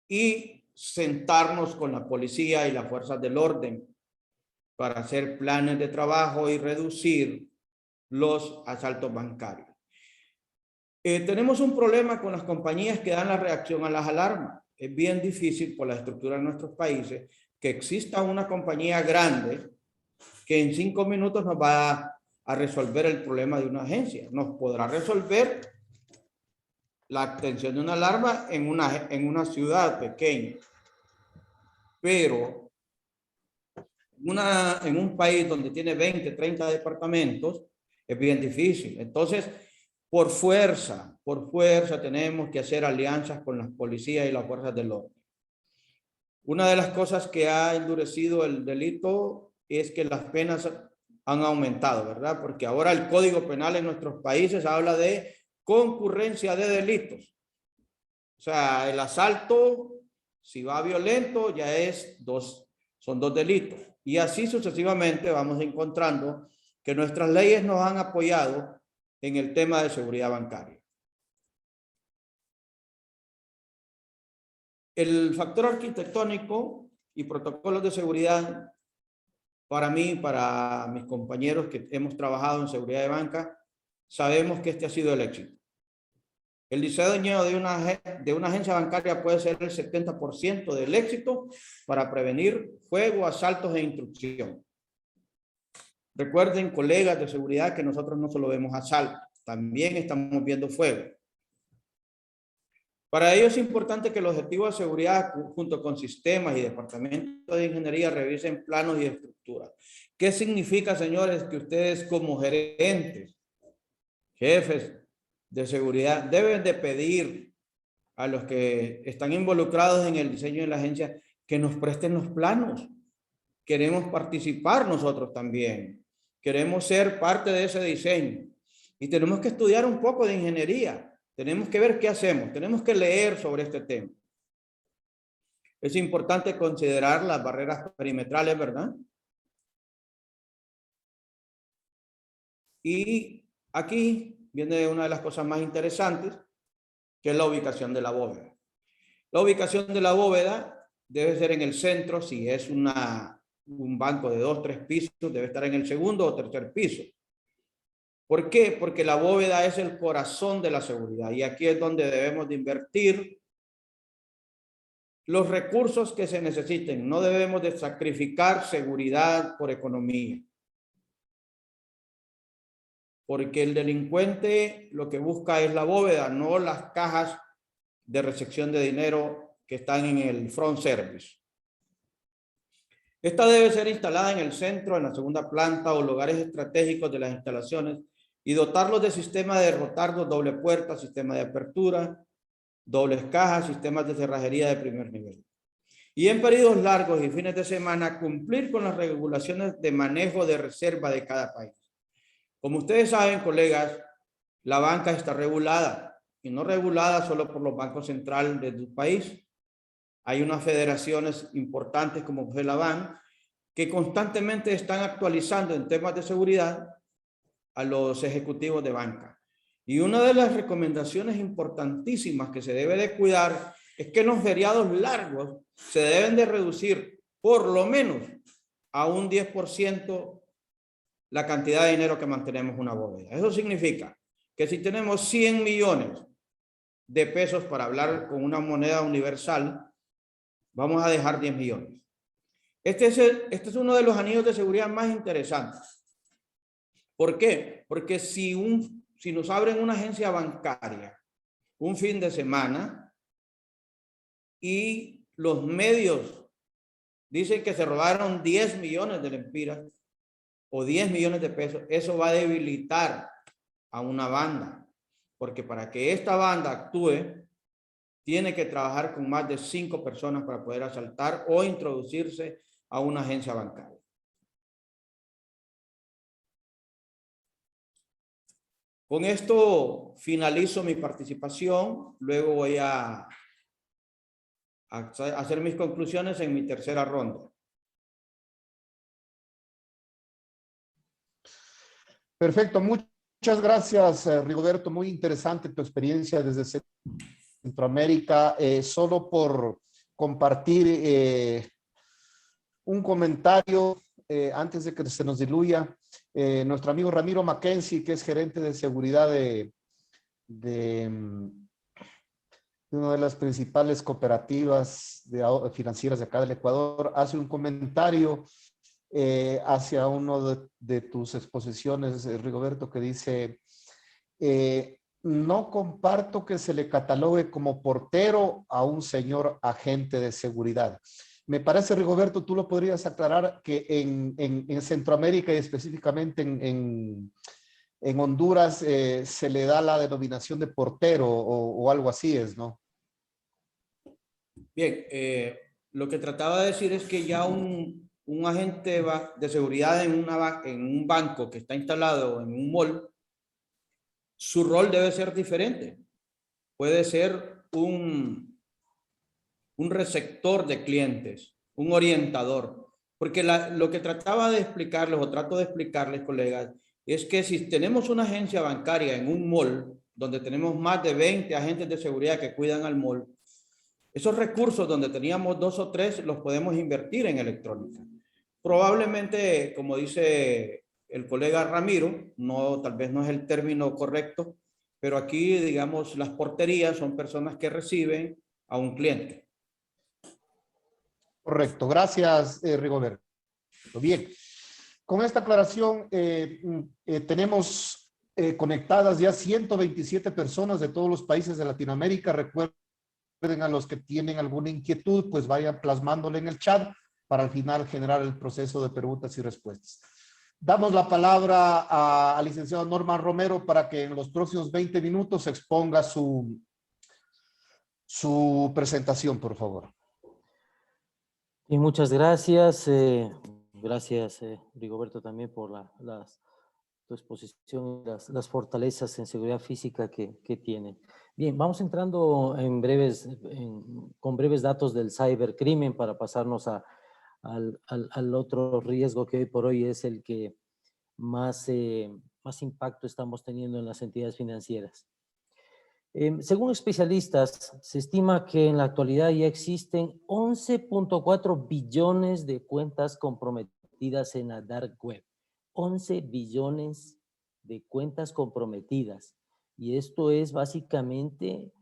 y sentarnos con la policía y las fuerzas del orden para hacer planes de trabajo y reducir los asaltos bancarios. Tenemos un problema con las compañías que dan la reacción a las alarmas. Es bien difícil por la estructura de nuestros países que exista una compañía grande que en 5 minutos nos va a resolver el problema de una agencia. Nos podrá resolver la atención de una alarma en una ciudad pequeña. Pero en un país donde tiene 20, 30 departamentos, es bien difícil. Entonces, por fuerza tenemos que hacer alianzas con las policías y las fuerzas del orden. Una de las cosas que ha endurecido el delito es que las penas han aumentado, ¿verdad? Porque ahora el Código Penal en nuestros países habla de concurrencia de delitos. O sea, el asalto, si va violento, ya son 2 delitos. Y así sucesivamente vamos encontrando que nuestras leyes nos han apoyado en el tema de seguridad bancaria. El factor arquitectónico y protocolos de seguridad, para mí, para mis compañeros que hemos trabajado en seguridad de banca, sabemos que este ha sido el éxito. El diseño de una agencia bancaria puede ser el 70% del éxito para prevenir fuego, asaltos e intrusión. Recuerden, colegas de seguridad, que nosotros no solo vemos asaltos, también estamos viendo fuego. Para ello es importante que los objetivos de seguridad, junto con sistemas y departamentos de ingeniería, revisen planos y estructuras. ¿Qué significa, señores, que ustedes como gerentes, jefes de seguridad, deben de pedir a los que están involucrados en el diseño de la agencia que nos presten los planos? Queremos participar nosotros también. Queremos ser parte de ese diseño. Y tenemos que estudiar un poco de ingeniería. Tenemos que ver qué hacemos. Tenemos que leer sobre este tema. Es importante considerar las barreras perimetrales, ¿verdad? Y aquí viene una de las cosas más interesantes, que es la ubicación de la bóveda. La ubicación de la bóveda debe ser en el centro. Si es un banco de 2 o 3 pisos, debe estar en el segundo o tercer piso. ¿Por qué? Porque la bóveda es el corazón de la seguridad, y aquí es donde debemos de invertir los recursos que se necesiten. No debemos de sacrificar seguridad por economía, porque el delincuente lo que busca es la bóveda, no las cajas de recepción de dinero que están en el front service. Esta debe ser instalada en el centro, en la segunda planta o lugares estratégicos de las instalaciones, y dotarlos de sistemas de retardos, doble puerta, sistema de apertura, dobles cajas, sistemas de cerrajería de primer nivel. Y en periodos largos y fines de semana, cumplir con las regulaciones de manejo de reserva de cada país. Como ustedes saben, colegas, la banca está regulada, y no regulada solo por los bancos centrales de tu país. Hay unas federaciones importantes como FELABAN que constantemente están actualizando en temas de seguridad a los ejecutivos de banca. Y una de las recomendaciones importantísimas que se debe de cuidar es que en los feriados largos se deben de reducir por lo menos a un 10% la cantidad de dinero que mantenemos en una bóveda. Eso significa que si tenemos 100 millones de pesos, para hablar con una moneda universal, vamos a dejar 10 millones. Este es uno de los anillos de seguridad más interesantes. ¿Por qué? Porque si nos abren una agencia bancaria un fin de semana y los medios dicen que se robaron 10 millones de lempiras o 10 millones de pesos, eso va a debilitar a una banda, porque para que esta banda actúe, tiene que trabajar con más de 5 personas para poder asaltar o introducirse a una agencia bancaria. Con esto finalizo mi participación. Luego voy a hacer mis conclusiones en mi tercera ronda. Perfecto, muchas gracias, Rigoberto. Muy interesante tu experiencia desde Centroamérica. Solo por compartir un comentario antes de que se nos diluya. Nuestro amigo Ramiro Mackenzie, que es gerente de seguridad de una de las principales cooperativas financieras de acá del Ecuador, hace un comentario hacia uno de tus exposiciones, Rigoberto, que dice, no comparto que se le catalogue como portero a un señor agente de seguridad. Me parece, Rigoberto, tú lo podrías aclarar, que en Centroamérica y específicamente en Honduras se le da la denominación de portero o algo así es, ¿no? Bien, lo que trataba de decir es que ya un agente de seguridad en un banco que está instalado en un mall, su rol debe ser diferente. Puede ser un receptor de clientes, un orientador. Porque lo que trataba de explicarles, o trato de explicarles, colegas, es que si tenemos una agencia bancaria en un mall, donde tenemos más de 20 agentes de seguridad que cuidan al mall, esos recursos donde teníamos 2 o 3 los podemos invertir en electrónica. Probablemente, como dice el colega Ramiro, tal vez no es el término correcto, pero aquí, digamos, las porterías son personas que reciben a un cliente. Correcto, gracias, Rigoberto. Bien, con esta aclaración tenemos conectadas ya 127 personas de todos los países de Latinoamérica. Recuerden, a los que tienen alguna inquietud, pues vayan plasmándole en el chat para al final generar el proceso de preguntas y respuestas. Damos la palabra al licenciado Norman Romero para que en los próximos 20 minutos exponga su presentación, por favor. Y muchas gracias. Gracias, Rigoberto, también por las tu exposición, las fortalezas en seguridad física que tienen. Bien, vamos entrando en con breves datos del cibercrimen para pasarnos al otro riesgo que hoy por hoy es el que más impacto estamos teniendo en las entidades financieras. Según especialistas, se estima que en la actualidad ya existen 11.4 billones de cuentas comprometidas en la dark web. 11 billones de cuentas comprometidas. Y esto es básicamente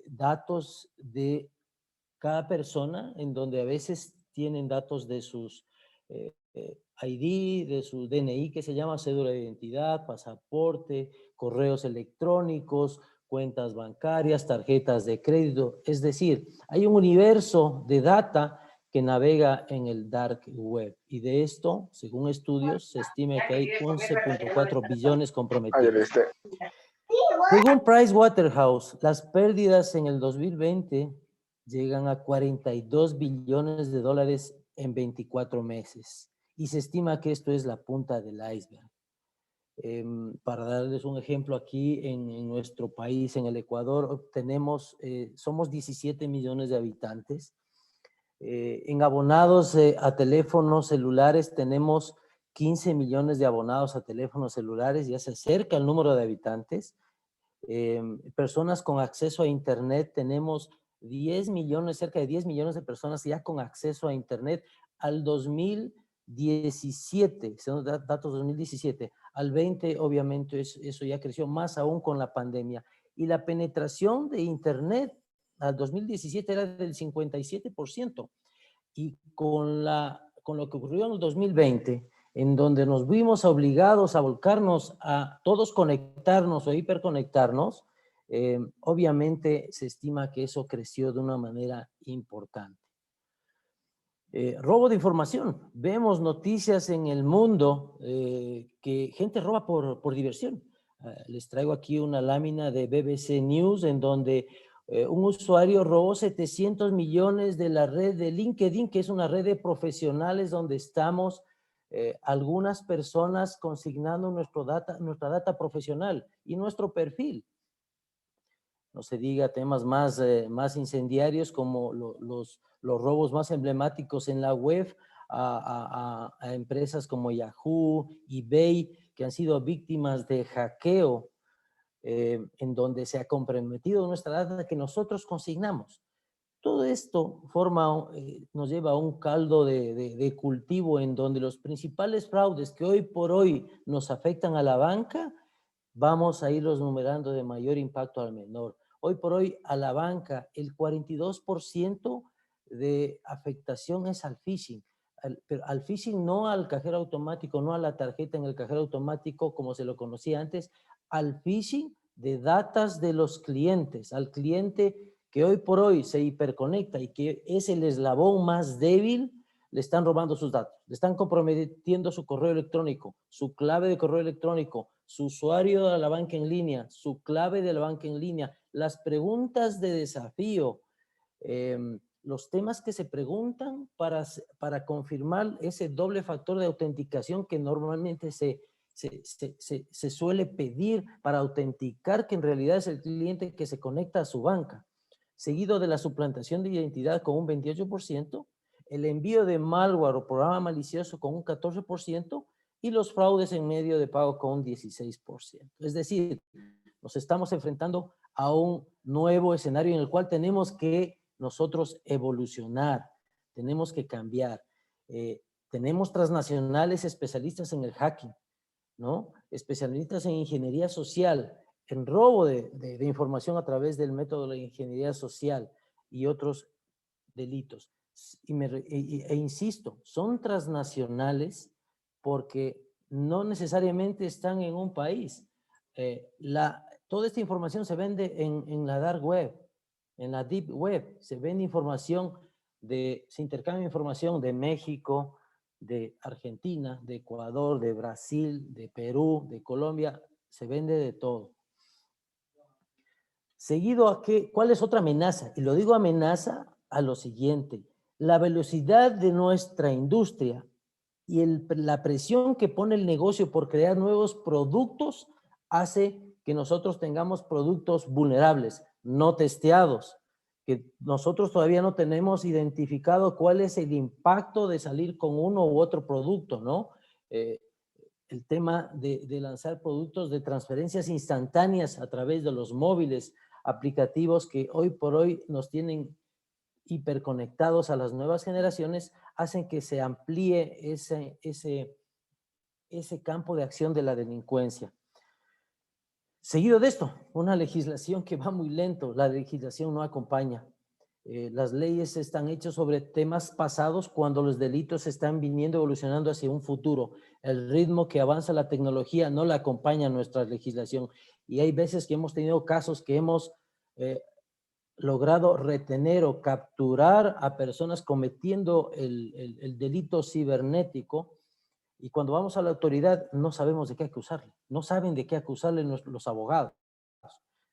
datos de cada persona, en donde a veces tienen datos de sus ID, de su DNI, que se llama cédula de identidad, pasaporte, correos electrónicos, cuentas bancarias, tarjetas de crédito. Es decir, hay un universo de data que navega en el dark web. Y de esto, según estudios, se estima que hay 11.4 billones comprometidos. Según Pricewaterhouse, las pérdidas en el 2020 llegan a 42 billones de dólares en 24 meses. Y se estima que esto es la punta del iceberg. Para darles un ejemplo, aquí en nuestro país, en el Ecuador, somos 17 millones de habitantes. En abonados a teléfonos celulares tenemos 15 millones de abonados a teléfonos celulares, ya se acerca el número de habitantes. Personas con acceso a Internet, tenemos 10 millones, cerca de 10 millones de personas ya con acceso a Internet. Al 2017, según datos 2017, al 20 obviamente eso ya creció, más aún con la pandemia. Y la penetración de Internet al 2017 era del 57%. Y con lo que ocurrió en el 2020, en donde nos vimos obligados a volcarnos a todos conectarnos o hiperconectarnos, obviamente se estima que eso creció de una manera importante. Robo de información. Vemos noticias en el mundo que gente roba por diversión. Les traigo aquí una lámina de BBC News en donde un usuario robó 700 millones de la red de LinkedIn, que es una red de profesionales donde estamos algunas personas consignando nuestra data profesional y nuestro perfil. No se diga temas más incendiarios como los robos más emblemáticos en la web a empresas como Yahoo, eBay, que han sido víctimas de hackeo, en donde se ha comprometido nuestra data que nosotros consignamos. Todo esto nos lleva a un caldo de cultivo en donde los principales fraudes que hoy por hoy nos afectan a la banca, vamos a irlos numerando de mayor impacto al menor. Hoy por hoy a la banca el 42% de afectación es al phishing. Pero al phishing, no al cajero automático, no a la tarjeta en el cajero automático como se lo conocía antes, al phishing de datas de los clientes, al cliente que hoy por hoy se hiperconecta y que es el eslabón más débil, le están robando sus datos, le están comprometiendo su correo electrónico, su clave de correo electrónico, su usuario de la banca en línea, su clave de la banca en línea, las preguntas de desafío, los temas que se preguntan para confirmar ese doble factor de autenticación que normalmente se suele pedir para autenticar que en realidad es el cliente que se conecta a su banca, seguido de la suplantación de identidad con un 28%, el envío de malware o programa malicioso con un 14% y los fraudes en medio de pago con un 16%. Es decir, nos estamos enfrentando a un nuevo escenario en el cual tenemos que nosotros evolucionar, tenemos que cambiar. Tenemos transnacionales especialistas en el hacking, ¿no? Especialistas en ingeniería social, en robo de información a través del método de la ingeniería social y otros delitos. E insisto, son transnacionales porque no necesariamente están en un país. Toda esta información se vende en la dark web, en la deep web. Se vende información, se intercambia información de México, de Argentina, de Ecuador, de Brasil, de Perú, de Colombia. Se vende de todo. Seguido a ¿cuál es otra amenaza? Y lo digo amenaza a lo siguiente. La velocidad de nuestra industria y la presión que pone el negocio por crear nuevos productos hace que nosotros tengamos productos vulnerables, no testeados, que nosotros todavía no tenemos identificado cuál es el impacto de salir con uno u otro producto, ¿no? El tema de lanzar productos de transferencias instantáneas a través de los móviles, aplicativos que hoy por hoy nos tienen hiperconectados a las nuevas generaciones, hacen que se amplíe ese campo de acción de la delincuencia. Seguido de esto, una legislación que va muy lento, la legislación no acompaña. Las leyes están hechas sobre temas pasados cuando los delitos están viniendo, evolucionando hacia un futuro. El ritmo que avanza la tecnología no la acompaña nuestra legislación. Y hay veces que hemos tenido casos que hemos logrado retener o capturar a personas cometiendo el delito cibernético, y cuando vamos a la autoridad no sabemos de qué acusarle, no saben de qué acusarle los abogados.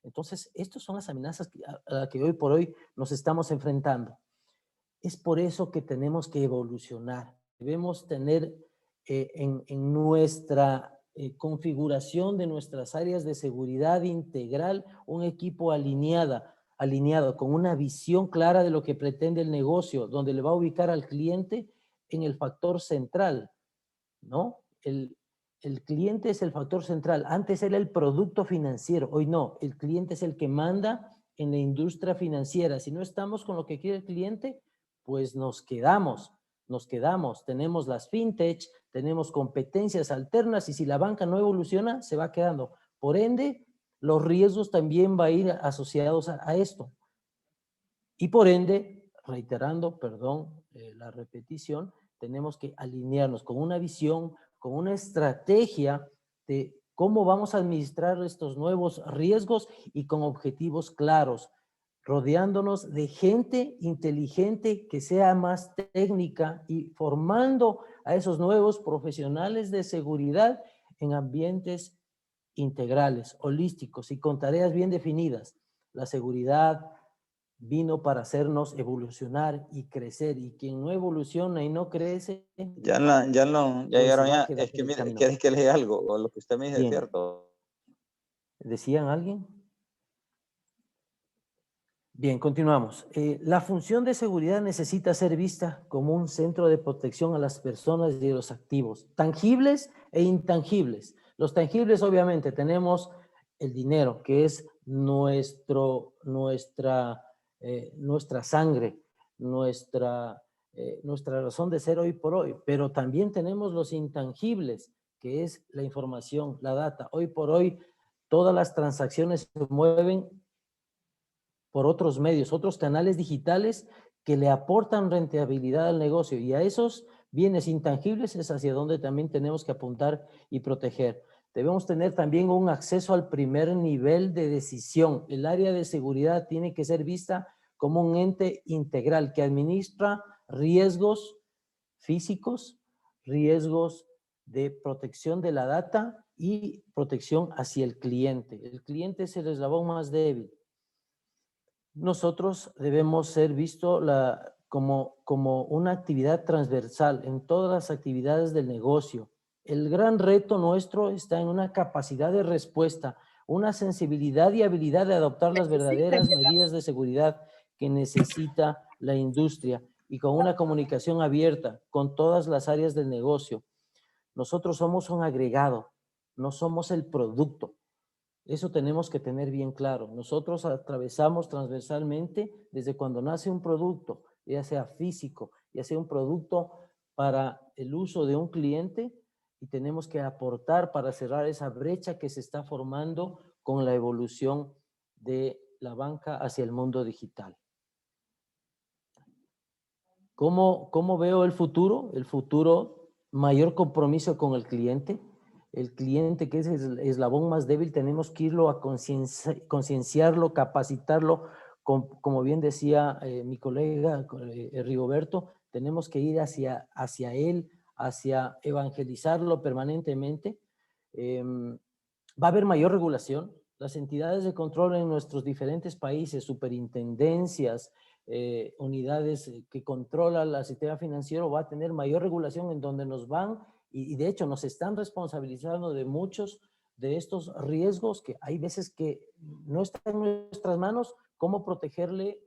Entonces, estas son las amenazas a las que hoy por hoy nos estamos enfrentando. Es por eso que tenemos que evolucionar. Debemos tener en nuestra configuración de nuestras áreas de seguridad integral un equipo alineado con una visión clara de lo que pretende el negocio, donde le va a ubicar al cliente en el factor central, ¿no? El cliente es el factor central. Antes era el producto financiero, hoy no. El cliente es el que manda en la industria financiera. Si no estamos con lo que quiere el cliente, pues nos quedamos. Tenemos las fintech, tenemos competencias alternas y si la banca no evoluciona, se va quedando. Por ende, los riesgos también van a ir asociados a esto. Y por ende, reiterando, perdón, la repetición, tenemos que alinearnos con una visión, con una estrategia de cómo vamos a administrar estos nuevos riesgos y con objetivos claros, rodeándonos de gente inteligente que sea más técnica y formando a esos nuevos profesionales de seguridad en ambientes integrales, holísticos y con tareas bien definidas. La seguridad vino para hacernos evolucionar y crecer, y quien no evoluciona y no crece, Ya llegaron va a ya. quedar Es que en el mire, camino. ¿quieres que le diga algo? O lo que usted me dice es Bien. cierto. ¿Decían alguien? Bien, continuamos. La función de seguridad necesita ser vista como un centro de protección a las personas y a los activos, tangibles e intangibles. Los tangibles, obviamente, tenemos el dinero, que es nuestra sangre, nuestra razón de ser hoy por hoy, pero también tenemos los intangibles, que es la información, la data. Hoy por hoy, todas las transacciones se mueven por otros medios, otros canales digitales que le aportan rentabilidad al negocio, y a esos bienes intangibles es hacia donde también tenemos que apuntar y proteger. Debemos tener también un acceso al primer nivel de decisión. El área de seguridad tiene que ser vista como un ente integral que administra riesgos físicos, riesgos de protección de la data y protección hacia el cliente. El cliente es el eslabón más débil. Nosotros debemos ser visto como una actividad transversal en todas las actividades del negocio. El gran reto nuestro está en una capacidad de respuesta, una sensibilidad y habilidad de adoptar las verdaderas medidas de seguridad que necesita la industria y con una comunicación abierta con todas las áreas del negocio. Nosotros somos un agregado, no somos el producto. Eso tenemos que tener bien claro. Nosotros atravesamos transversalmente desde cuando nace un producto, ya sea físico, ya sea un producto para el uso de un cliente, y tenemos que aportar para cerrar esa brecha que se está formando con la evolución de la banca hacia el mundo digital. ¿Cómo veo el futuro? El futuro, mayor compromiso con el cliente. El cliente, que es el eslabón más débil, tenemos que irlo a concienciarlo, capacitarlo. Como bien decía mi colega Rigoberto, tenemos que ir hacia él, hacia evangelizarlo permanentemente. Va a haber mayor regulación. Las entidades de control en nuestros diferentes países, superintendencias, unidades que controlan el sistema financiero, va a tener mayor regulación en donde nos van y de hecho nos están responsabilizando de muchos de estos riesgos que hay veces que no están en nuestras manos. ¿Cómo protegerle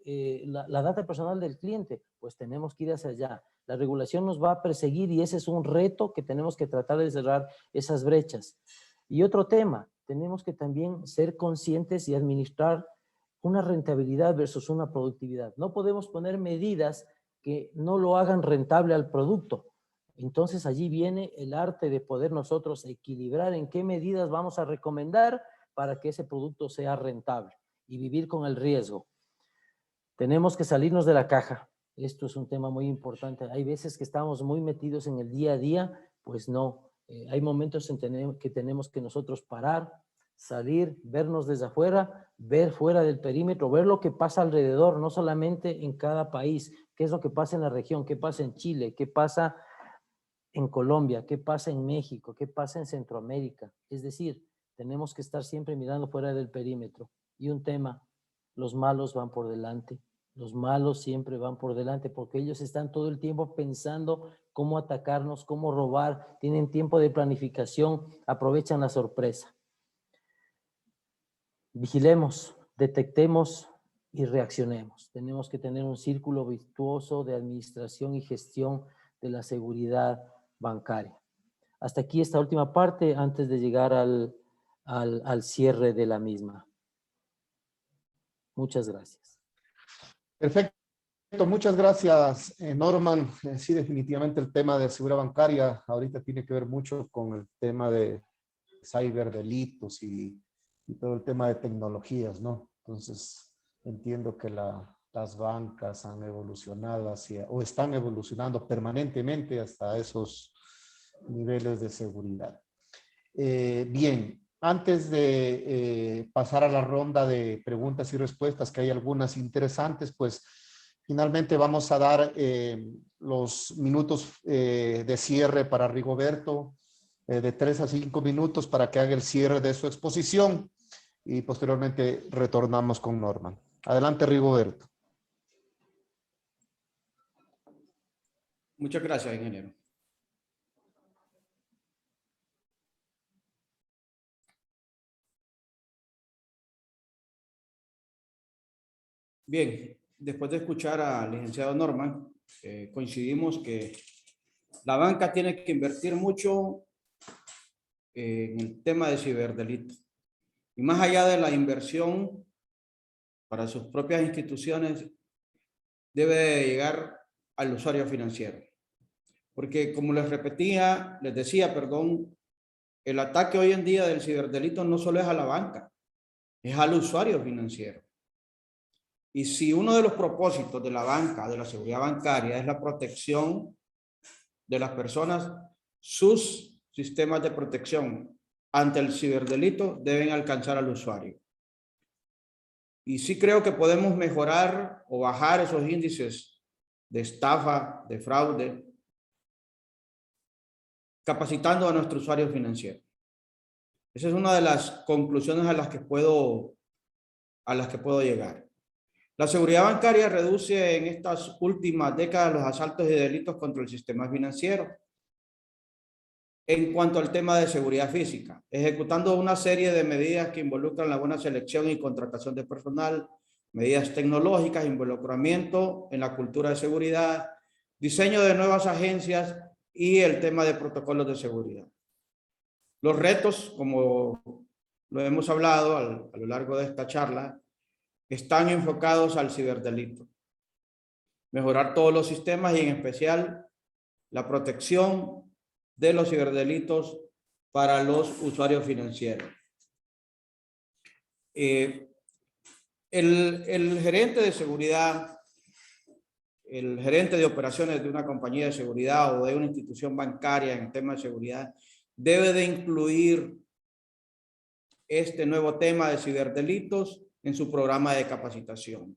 la data personal del cliente? Pues tenemos que ir hacia allá. La regulación nos va a perseguir y ese es un reto que tenemos que tratar de cerrar esas brechas. Y otro tema, tenemos que también ser conscientes y administrar una rentabilidad versus una productividad. No podemos poner medidas que no lo hagan rentable al producto. Entonces allí viene el arte de poder nosotros equilibrar en qué medidas vamos a recomendar para que ese producto sea rentable y vivir con el riesgo. Tenemos que salirnos de la caja. Esto es un tema muy importante. Hay veces que estamos muy metidos en el día a día, pues no. Hay momentos en que tenemos que nosotros parar, salir, vernos desde afuera, ver fuera del perímetro, ver lo que pasa alrededor, no solamente en cada país, qué es lo que pasa en la región, qué pasa en Chile, qué pasa en Colombia, qué pasa en México, qué pasa en Centroamérica. Es decir, tenemos que estar siempre mirando fuera del perímetro. Y un tema, los malos van por delante. Los malos siempre van por delante porque ellos están todo el tiempo pensando cómo atacarnos, cómo robar, tienen tiempo de planificación, aprovechan la sorpresa. Vigilemos, detectemos y reaccionemos. Tenemos que tener un círculo virtuoso de administración y gestión de la seguridad bancaria. Hasta aquí esta última parte antes de llegar al cierre de la misma. Muchas gracias. Perfecto, muchas gracias, Norman. Sí, definitivamente el tema de seguridad bancaria ahorita tiene que ver mucho con el tema de ciberdelitos y todo el tema de tecnologías, ¿no? Entonces, entiendo que las bancas han evolucionado o están evolucionando permanentemente hasta esos niveles de seguridad. Bien. Antes de pasar a la ronda de preguntas y respuestas, que hay algunas interesantes, pues finalmente vamos a dar los minutos de cierre para Rigoberto, de 3 a 5 minutos para que haga el cierre de su exposición y posteriormente retornamos con Norman. Adelante, Rigoberto. Muchas gracias, ingeniero. Bien, después de escuchar al licenciado Norman, coincidimos que la banca tiene que invertir mucho en el tema de ciberdelito. Y más allá de la inversión para sus propias instituciones, debe llegar al usuario financiero. Porque como les decía, el ataque hoy en día del ciberdelito no solo es a la banca, es al usuario financiero. Y si uno de los propósitos de la banca, de la seguridad bancaria, es la protección de las personas, sus sistemas de protección ante el ciberdelito deben alcanzar al usuario. Y sí creo que podemos mejorar o bajar esos índices de estafa, de fraude, capacitando a nuestro usuario financiero. Esa es una de las conclusiones a las que puedo llegar. La seguridad bancaria reduce en estas últimas décadas los asaltos y delitos contra el sistema financiero. En cuanto al tema de seguridad física, ejecutando una serie de medidas que involucran la buena selección y contratación de personal, medidas tecnológicas, involucramiento en la cultura de seguridad, diseño de nuevas agencias y el tema de protocolos de seguridad. Los retos, como lo hemos hablado a lo largo de esta charla, están enfocados al ciberdelito. Mejorar todos los sistemas y en especial la protección de los ciberdelitos para los usuarios financieros. El gerente de seguridad, el gerente de operaciones de una compañía de seguridad o de una institución bancaria en temas de seguridad debe de incluir este nuevo tema de ciberdelitos en su programa de capacitación.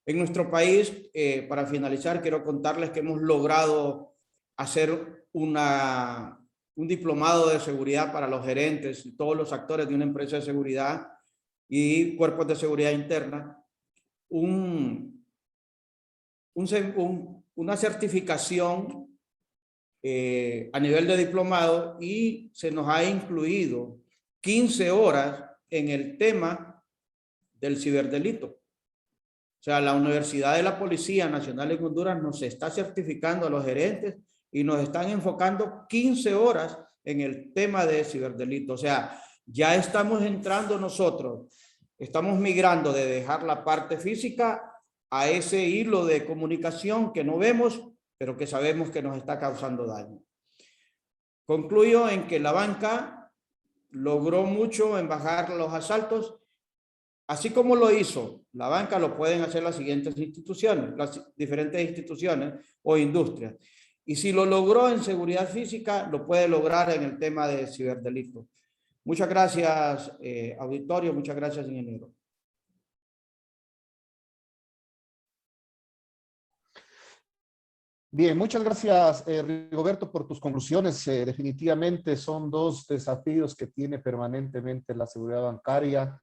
En nuestro país, para finalizar, quiero contarles que hemos logrado hacer un diplomado de seguridad para los gerentes y todos los actores de una empresa de seguridad y cuerpos de seguridad interna, un una certificación a nivel de diplomado y se nos ha incluido 15 horas en el tema del ciberdelito. O sea, la Universidad de la Policía Nacional de Honduras nos está certificando a los gerentes y nos están enfocando 15 horas en el tema de ciberdelito. O sea, ya estamos entrando nosotros, estamos migrando de dejar la parte física a ese hilo de comunicación que no vemos, pero que sabemos que nos está causando daño. Concluyo en que la banca logró mucho en bajar los asaltos. Así como lo hizo la banca, lo pueden hacer las siguientes instituciones, las diferentes instituciones o industrias. Y si lo logró en seguridad física, lo puede lograr en el tema de ciberdelito. Muchas gracias, auditorio. Muchas gracias, ingeniero. Bien, muchas gracias, Rigoberto, por tus conclusiones. Definitivamente son dos desafíos que tiene permanentemente la seguridad bancaria.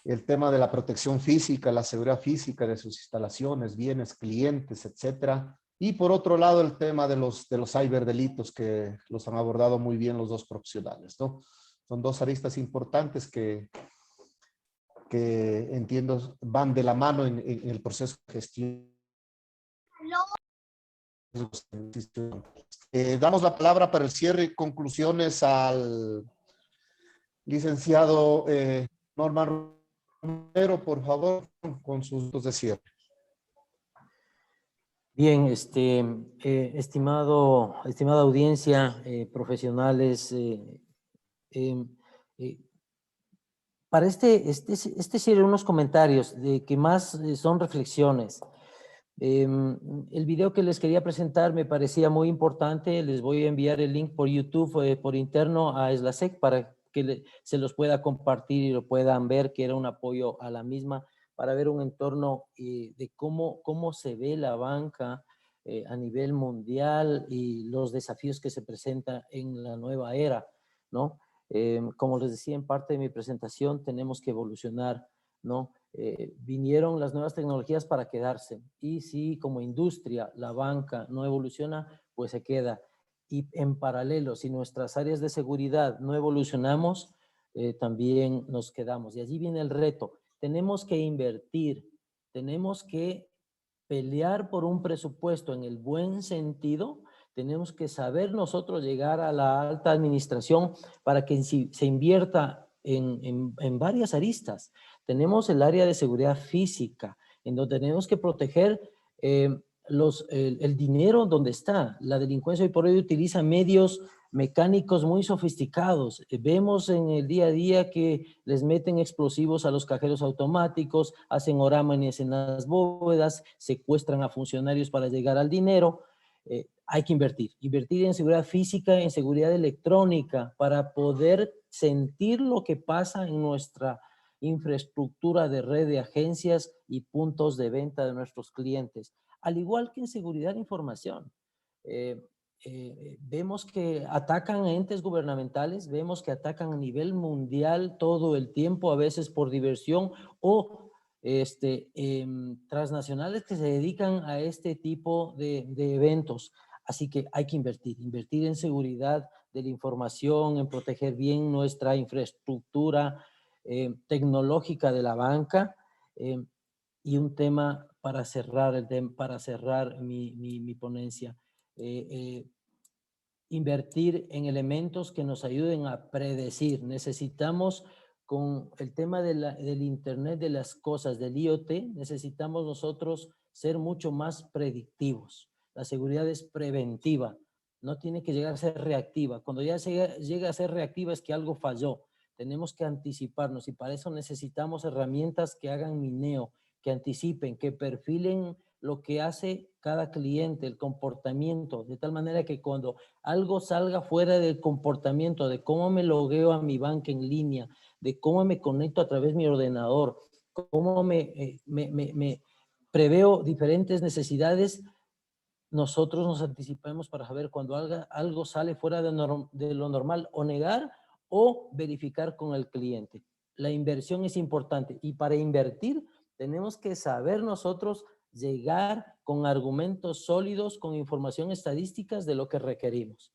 El tema de la protección física, la seguridad física de sus instalaciones, bienes, clientes, etcétera. Y por otro lado, el tema de los ciberdelitos que los han abordado muy bien los dos profesionales, ¿no? Son dos aristas importantes que entiendo van de la mano en el proceso de gestión. Damos la palabra para el cierre y conclusiones al licenciado Norman Romero, por favor, con sus datos de cierre. Bien, estimada audiencia, profesionales, para este cierre unos comentarios de que más son reflexiones. El video que les quería presentar me parecía muy importante. Les voy a enviar el link por YouTube, por interno a SLASEC para que se los pueda compartir y lo puedan ver, que era un apoyo a la misma, para ver un entorno de cómo se ve la banca a nivel mundial y los desafíos que se presentan en la nueva era, ¿no? Como les decía en parte de mi presentación, tenemos que evolucionar, ¿no? Vinieron las nuevas tecnologías para quedarse, y si como industria la banca no evoluciona, pues se queda. Y en paralelo, si nuestras áreas de seguridad no evolucionamos, también nos quedamos. Y allí viene el reto. Tenemos que invertir, tenemos que pelear por un presupuesto en el buen sentido. Tenemos que saber nosotros llegar a la alta administración para que se invierta en varias aristas. Tenemos el área de seguridad física, en donde tenemos que proteger el dinero donde está. La delincuencia hoy por hoy utiliza medios mecánicos muy sofisticados. Vemos en el día a día que les meten explosivos a los cajeros automáticos, hacen orámenes en las bóvedas, secuestran a funcionarios para llegar al dinero. Hay que invertir en seguridad física, en seguridad electrónica, para poder sentir lo que pasa en nuestra infraestructura de red de agencias y puntos de venta de nuestros clientes, al igual que en seguridad de información. Vemos que atacan a entes gubernamentales, vemos que atacan a nivel mundial todo el tiempo, a veces por diversión, o transnacionales que se dedican a este tipo de eventos. Así que hay que invertir en seguridad de la información, en proteger bien nuestra infraestructura tecnológica de la banca. Y un tema para cerrar, mi ponencia. Invertir en elementos que nos ayuden a predecir. Necesitamos, con el tema del Internet de las cosas, del IoT, necesitamos nosotros ser mucho más predictivos. La seguridad es preventiva, no tiene que llegar a ser reactiva. Cuando ya llega a ser reactiva es que algo falló. Tenemos que anticiparnos, y para eso necesitamos herramientas que hagan mineo, que anticipen, que perfilen lo que hace cada cliente, el comportamiento, de tal manera que cuando algo salga fuera del comportamiento, de cómo me logueo a mi banca en línea, de cómo me conecto a través de mi ordenador, cómo me preveo diferentes necesidades, nosotros nos anticipamos para saber cuando algo sale fuera de lo normal, o negar o verificar con el cliente. La inversión es importante, y para invertir tenemos que saber nosotros llegar con argumentos sólidos, con información estadísticas de lo que requerimos.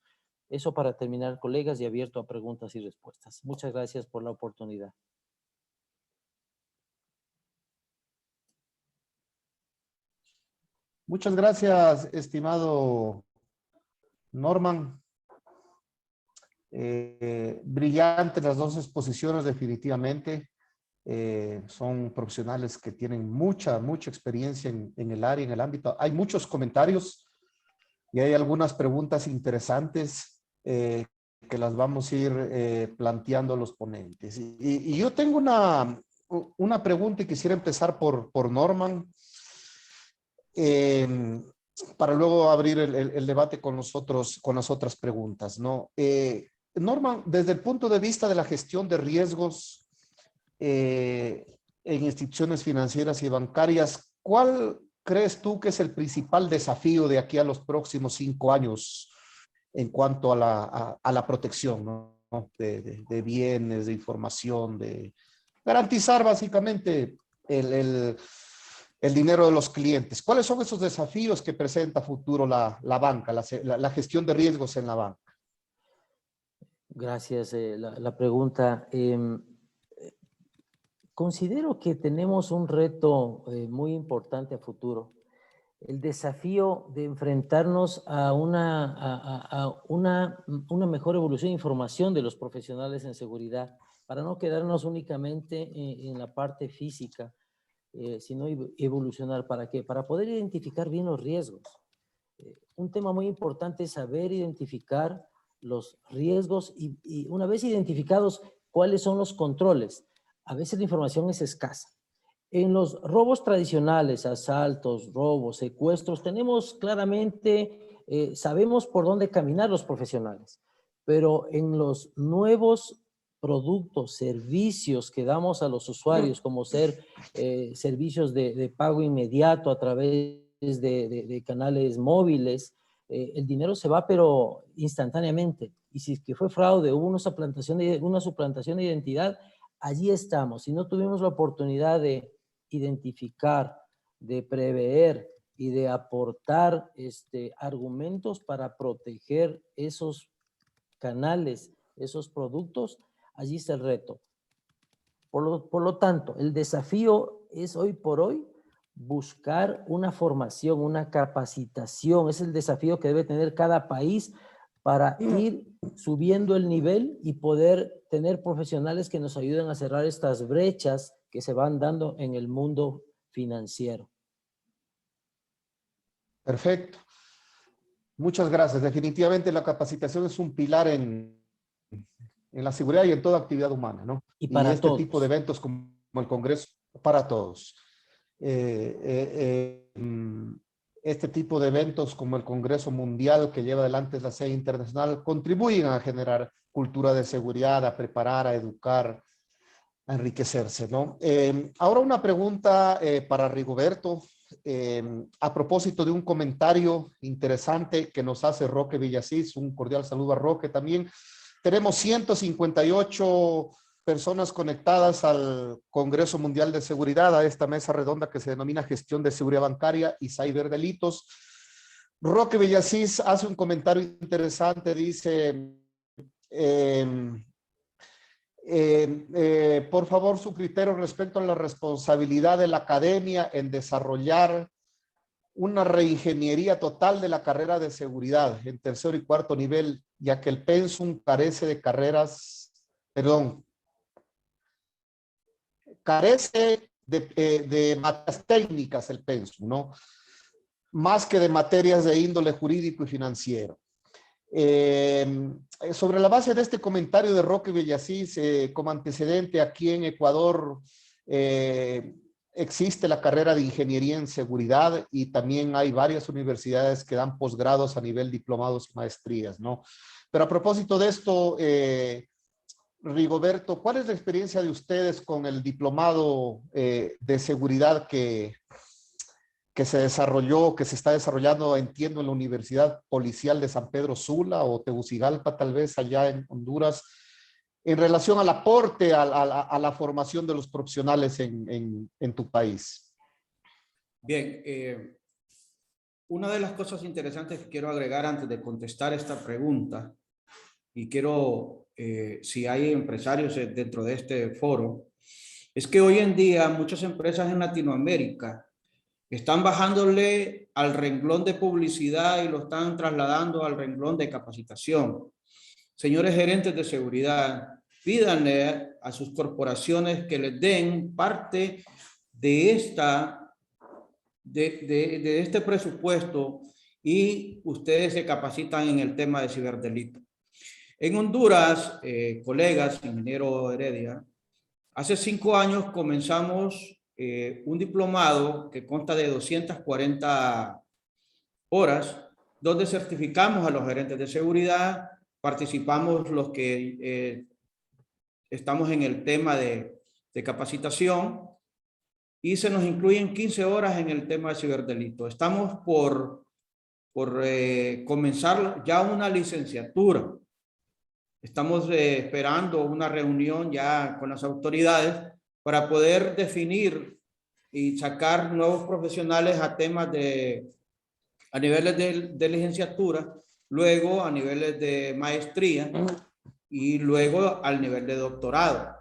Eso para terminar, colegas, y abierto a preguntas y respuestas. Muchas gracias por la oportunidad. Muchas gracias, estimado Norman. Brillantes las dos exposiciones, definitivamente. Son profesionales que tienen mucha experiencia en el área, en el ámbito. Hay muchos comentarios y hay algunas preguntas interesantes que las vamos a ir planteando los ponentes. Y yo tengo una pregunta y quisiera empezar por Norman, para luego abrir el debate con las otras preguntas, ¿no? Norman, desde el punto de vista de la gestión de riesgos en instituciones financieras y bancarias, ¿cuál crees tú que es el principal desafío de aquí a los próximos 5 años en cuanto a la protección, ¿no? de bienes, de información, de garantizar básicamente el dinero de los clientes? ¿Cuáles son esos desafíos que presenta a futuro la banca, la gestión de riesgos en la banca? Gracias. La pregunta. Considero que tenemos un reto muy importante a futuro. El desafío de enfrentarnos a una mejor evolución de información de los profesionales en seguridad, para no quedarnos únicamente en la parte física, sino evolucionar. ¿Para qué? Para poder identificar bien los riesgos. Un tema muy importante es saber identificar los riesgos y una vez identificados, ¿cuáles son los controles? A veces la información es escasa. En los robos tradicionales, asaltos, robos, secuestros, tenemos claramente, sabemos por dónde caminar los profesionales, pero en los nuevos productos, servicios que damos a los usuarios, como ser servicios de pago inmediato a través de canales móviles, el dinero se va pero instantáneamente. Y si es que fue fraude, hubo una suplantación de identidad, allí estamos. Si no tuvimos la oportunidad de identificar, de prever y de aportar argumentos para proteger esos canales, esos productos, allí está el reto. Por lo tanto, el desafío es hoy por hoy buscar una formación, una capacitación. Es el desafío que debe tener cada país para ir subiendo el nivel y poder tener profesionales que nos ayuden a cerrar estas brechas que se van dando en el mundo financiero. Perfecto. Muchas gracias. Definitivamente la capacitación es un pilar en la seguridad y en toda actividad humana, ¿no? Y para este todos. tipo de eventos como el Congreso, para todos. Este tipo de eventos como el Congreso Mundial que lleva adelante la sede internacional contribuyen a generar cultura de seguridad, a preparar, a educar, a enriquecerse, ¿no? Ahora una pregunta para Rigoberto, a propósito de un comentario interesante que nos hace Roque Villasís. Un cordial saludo a Roque también. Tenemos 158 personas conectadas al Congreso Mundial de Seguridad, a esta mesa redonda que se denomina Gestión de Seguridad Bancaria y Ciberdelitos. Roque Villasís hace un comentario interesante, dice, por favor, su criterio respecto a la responsabilidad de la academia en desarrollar una reingeniería total de la carrera de seguridad en tercer y cuarto nivel, ya que el pensum carece de carece de materias técnicas el pensum, ¿no? Más que de materias de índole jurídico y financiero. Sobre la base de este comentario de Roque Villasís, como antecedente, aquí en Ecuador existe la carrera de Ingeniería en Seguridad y también hay varias universidades que dan posgrados a nivel diplomados y maestrías, ¿no? Pero a propósito de esto, Rigoberto, ¿cuál es la experiencia de ustedes con el diplomado de seguridad que se desarrolló, que se está desarrollando, entiendo, en la Universidad Policial de San Pedro Sula o Tegucigalpa, tal vez allá en Honduras, en relación al aporte a la formación de los profesionales en tu país? Bien, una de las cosas interesantes que quiero agregar antes de contestar esta pregunta, y quiero, si hay empresarios dentro de este foro, es que hoy en día muchas empresas en Latinoamérica están bajándole al renglón de publicidad y lo están trasladando al renglón de capacitación. Señores gerentes de seguridad, pídanle a sus corporaciones que les den parte de este presupuesto y ustedes se capacitan en el tema de ciberdelito. En Honduras, colegas, ingeniero Heredia, hace 5 años comenzamos un diplomado que consta de 240 horas, donde certificamos a los gerentes de seguridad, participamos los que estamos en el tema de capacitación y se nos incluyen 15 horas en el tema de ciberdelito. Estamos por comenzar ya una licenciatura. Estamos esperando una reunión ya con las autoridades para poder definir y sacar nuevos profesionales a temas a niveles de licenciatura, luego a niveles de maestría y luego al nivel de doctorado.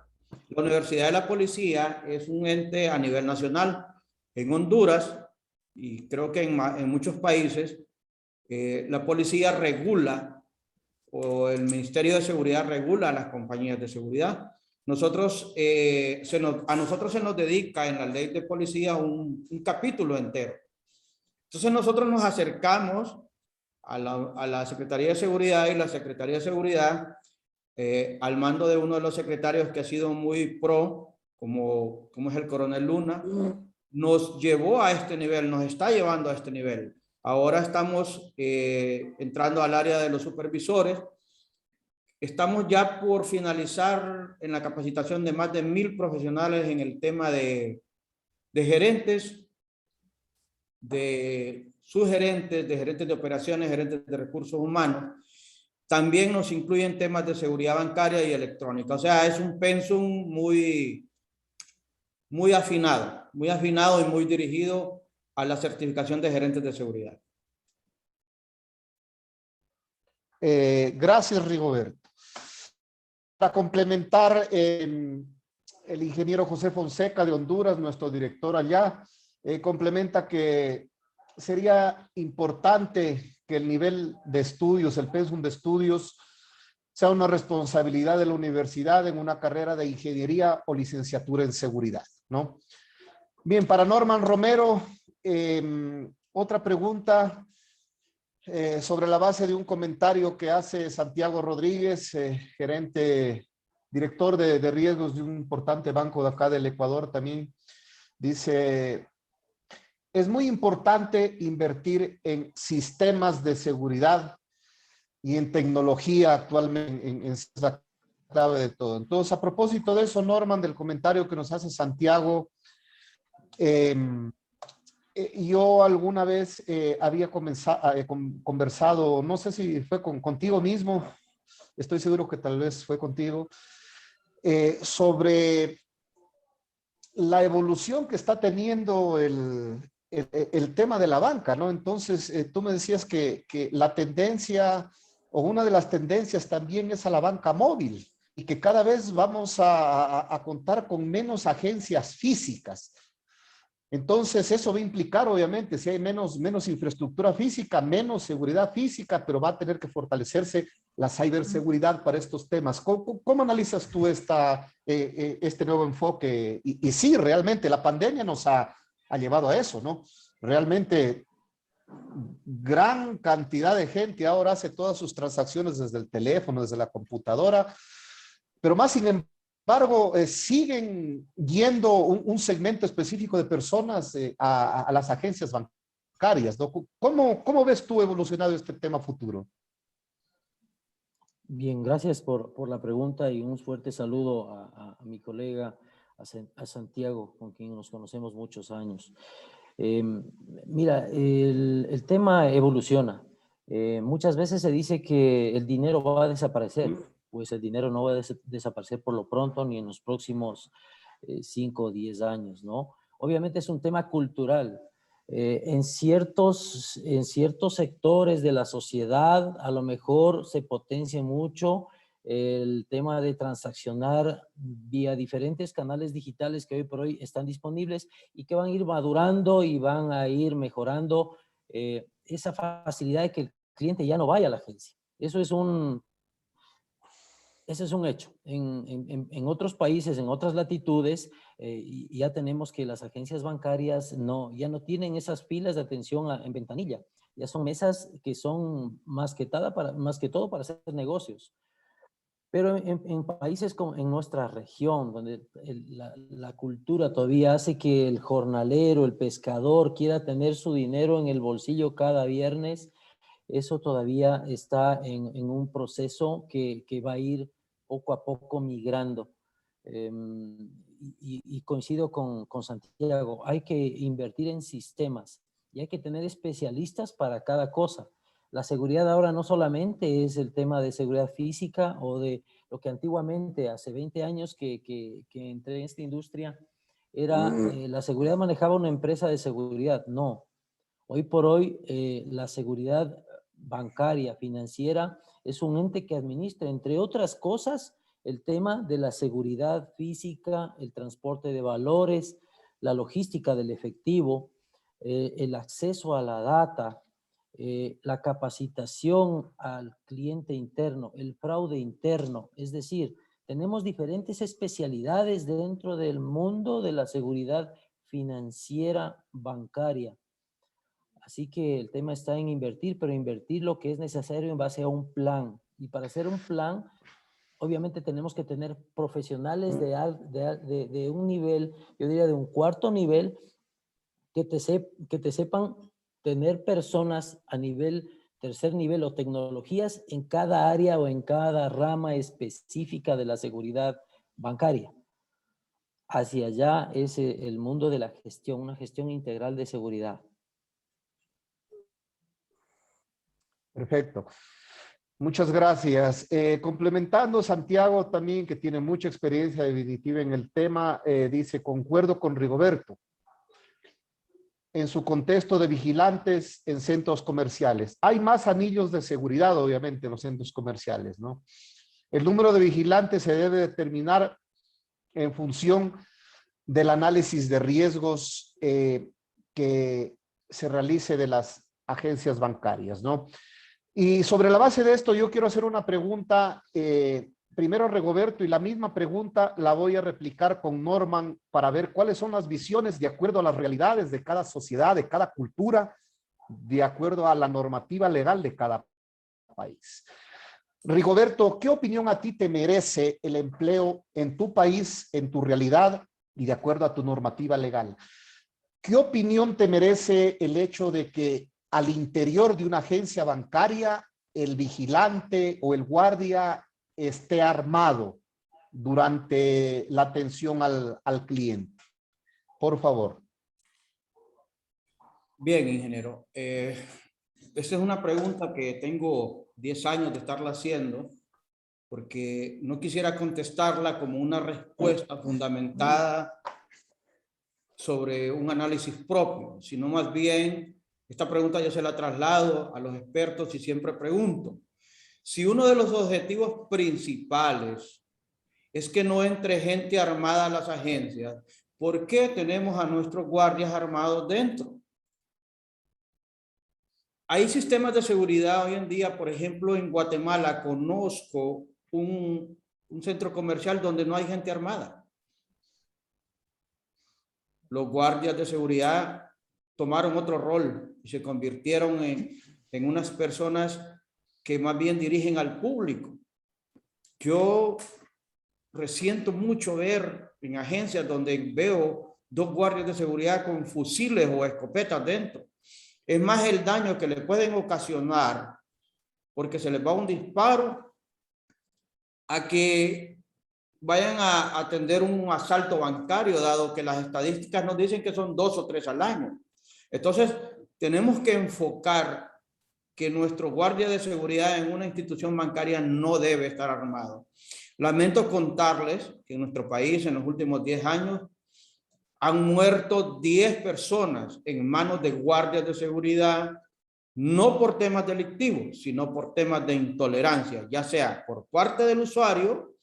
La Universidad de la Policía es un ente a nivel nacional. En Honduras, y creo que en muchos países, la policía regula o el Ministerio de Seguridad regula a las compañías de seguridad. A nosotros se nos dedica en la ley de policía un capítulo entero. Entonces nosotros nos acercamos a la Secretaría de Seguridad y la Secretaría de Seguridad, al mando de uno de los secretarios que ha sido muy pro, como es el coronel Luna, nos llevó a este nivel, nos está llevando a este nivel. Ahora estamos entrando al área de los supervisores. Estamos ya por finalizar en la capacitación de más de 1000 profesionales en el tema de gerentes, de subgerentes, de gerentes de operaciones, gerentes de recursos humanos. También nos incluyen temas de seguridad bancaria y electrónica. O sea, es un pensum muy afinado y muy dirigido a la certificación de gerentes de seguridad. Gracias, Rigoberto. Para complementar, el ingeniero José Fonseca de Honduras, nuestro director allá, complementa que sería importante que el nivel de estudios, el pensum de estudios, sea una responsabilidad de la universidad en una carrera de ingeniería o licenciatura en seguridad, ¿no? Bien, para Norman Romero, otra pregunta sobre la base de un comentario que hace Santiago Rodríguez, director de riesgos de un importante banco de acá del Ecuador también. Dice, es muy importante invertir en sistemas de seguridad y en tecnología actualmente, en esa clave de todo. Entonces, a propósito de eso, Norman, del comentario que nos hace Santiago, yo alguna vez había conversado, no sé si fue contigo mismo, estoy seguro que tal vez fue contigo, sobre la evolución que está teniendo el tema de la banca, ¿no? Entonces, tú me decías que la tendencia, o una de las tendencias también es a la banca móvil, y que cada vez vamos a contar con menos agencias físicas. Entonces, eso va a implicar, obviamente, si hay menos infraestructura física, menos seguridad física, pero va a tener que fortalecerse la ciberseguridad para estos temas. ¿Cómo analizas tú este nuevo enfoque? Y sí, realmente, la pandemia nos ha llevado a eso, ¿no? Realmente, gran cantidad de gente ahora hace todas sus transacciones desde el teléfono, desde la computadora, pero más sin embargo, siguen yendo un segmento específico de personas a las agencias bancarias, ¿no? ¿Cómo ves tú evolucionado este tema futuro? Bien, gracias por la pregunta y un fuerte saludo a mi colega, a Santiago, con quien nos conocemos muchos años. Mira, el tema evoluciona. Muchas veces se dice que el dinero va a desaparecer. Pues el dinero no va a desaparecer por lo pronto ni en los próximos 5 o 10 años, ¿no? Obviamente es un tema cultural. En ciertos sectores de la sociedad a lo mejor se potencia mucho el tema de transaccionar vía diferentes canales digitales que hoy por hoy están disponibles y que van a ir madurando y van a ir mejorando esa facilidad de que el cliente ya no vaya a la agencia. Ese es un hecho. En otros países, en otras latitudes, ya tenemos que las agencias bancarias ya no tienen esas filas de atención en ventanilla. Ya son mesas que son más que todo para hacer negocios. Pero en países como en nuestra región, donde la cultura todavía hace que el jornalero, el pescador quiera tener su dinero en el bolsillo cada viernes, eso todavía está en un proceso que va a ir poco a poco migrando. Y coincido con Santiago, hay que invertir en sistemas y hay que tener especialistas para cada cosa. La seguridad ahora no solamente es el tema de seguridad física o de lo que antiguamente, hace 20 años que entré en esta industria, era la seguridad manejaba una empresa de seguridad. No. Hoy por hoy la seguridad bancaria, financiera, es un ente que administra, entre otras cosas, el tema de la seguridad física, el transporte de valores, la logística del efectivo, el acceso a la data, la capacitación al cliente interno, el fraude interno. Es decir, tenemos diferentes especialidades dentro del mundo de la seguridad financiera bancaria. Así que el tema está en invertir, pero invertir lo que es necesario en base a un plan. Y para hacer un plan, obviamente tenemos que tener profesionales de un nivel, yo diría de un cuarto nivel, que te sepan tener personas a nivel, tercer nivel o tecnologías en cada área o en cada rama específica de la seguridad bancaria. Hacia allá es el mundo de la gestión, una gestión integral de seguridad. Perfecto. Muchas gracias. Complementando Santiago también, que tiene mucha experiencia definitiva en el tema, dice, concuerdo con Rigoberto. En su contexto de vigilantes en centros comerciales. Hay más anillos de seguridad, obviamente, en los centros comerciales, ¿no? El número de vigilantes se debe determinar en función del análisis de riesgos que se realice de las agencias bancarias, ¿no? Y sobre la base de esto, yo quiero hacer una pregunta, primero a Rigoberto, y la misma pregunta la voy a replicar con Norman para ver cuáles son las visiones de acuerdo a las realidades de cada sociedad, de cada cultura, de acuerdo a la normativa legal de cada país. Rigoberto, ¿qué opinión a ti te merece el empleo en tu país, en tu realidad y de acuerdo a tu normativa legal? ¿Qué opinión te merece el hecho de que al interior de una agencia bancaria el vigilante o el guardia esté armado durante la atención al cliente? Por favor. Bien, ingeniero. Esa es una pregunta que tengo 10 años de estarla haciendo, porque no quisiera contestarla como una respuesta fundamentada sobre un análisis propio, sino más bien, esta pregunta yo se la traslado a los expertos y siempre pregunto, si uno de los objetivos principales es que no entre gente armada a las agencias, ¿por qué tenemos a nuestros guardias armados dentro? Hay sistemas de seguridad hoy en día, por ejemplo, en Guatemala conozco un centro comercial donde no hay gente armada. Los guardias de seguridad tomaron otro rol y se convirtieron en unas personas que más bien dirigen al público. Yo resiento mucho ver en agencias donde veo 2 guardias de seguridad con fusiles o escopetas dentro. Es más el daño que le pueden ocasionar porque se les va un disparo a que vayan a atender un asalto bancario, dado que las estadísticas nos dicen que son 2 o 3 al año. Entonces, tenemos que enfocar que nuestro guardia de seguridad en una institución bancaria no debe estar armado. Lamento contarles que en nuestro país en los últimos 10 años han muerto 10 personas en manos de guardias de seguridad, no por temas delictivos, sino por temas de intolerancia, ya sea por parte del usuario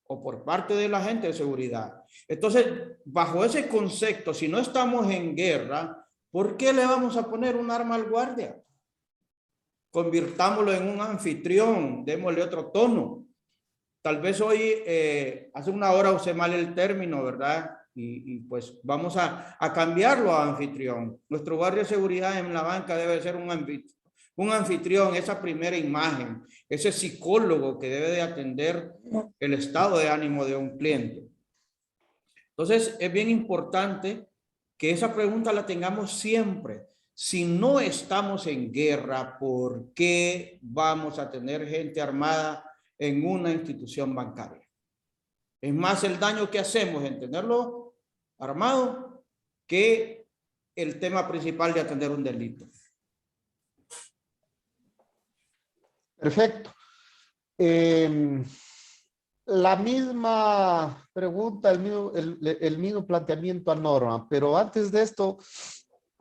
o por parte del agente de seguridad. Entonces, bajo ese concepto, si no estamos en guerra, ¿por qué le vamos a poner un arma al guardia? Convirtámoslo en un anfitrión, démosle otro tono. Tal vez hoy, hace una hora usé mal el término, ¿verdad? Y pues vamos a cambiarlo a anfitrión. Nuestro guardia de seguridad en la banca debe ser un anfitrión, esa primera imagen, ese psicólogo que debe de atender el estado de ánimo de un cliente. Entonces, es bien importante que esa pregunta la tengamos siempre. Si no estamos en guerra, ¿por qué vamos a tener gente armada en una institución bancaria? Es más el daño que hacemos en tenerlo armado que el tema principal de atender un delito. Perfecto. La misma pregunta, el mismo planteamiento a Norman, pero antes de esto,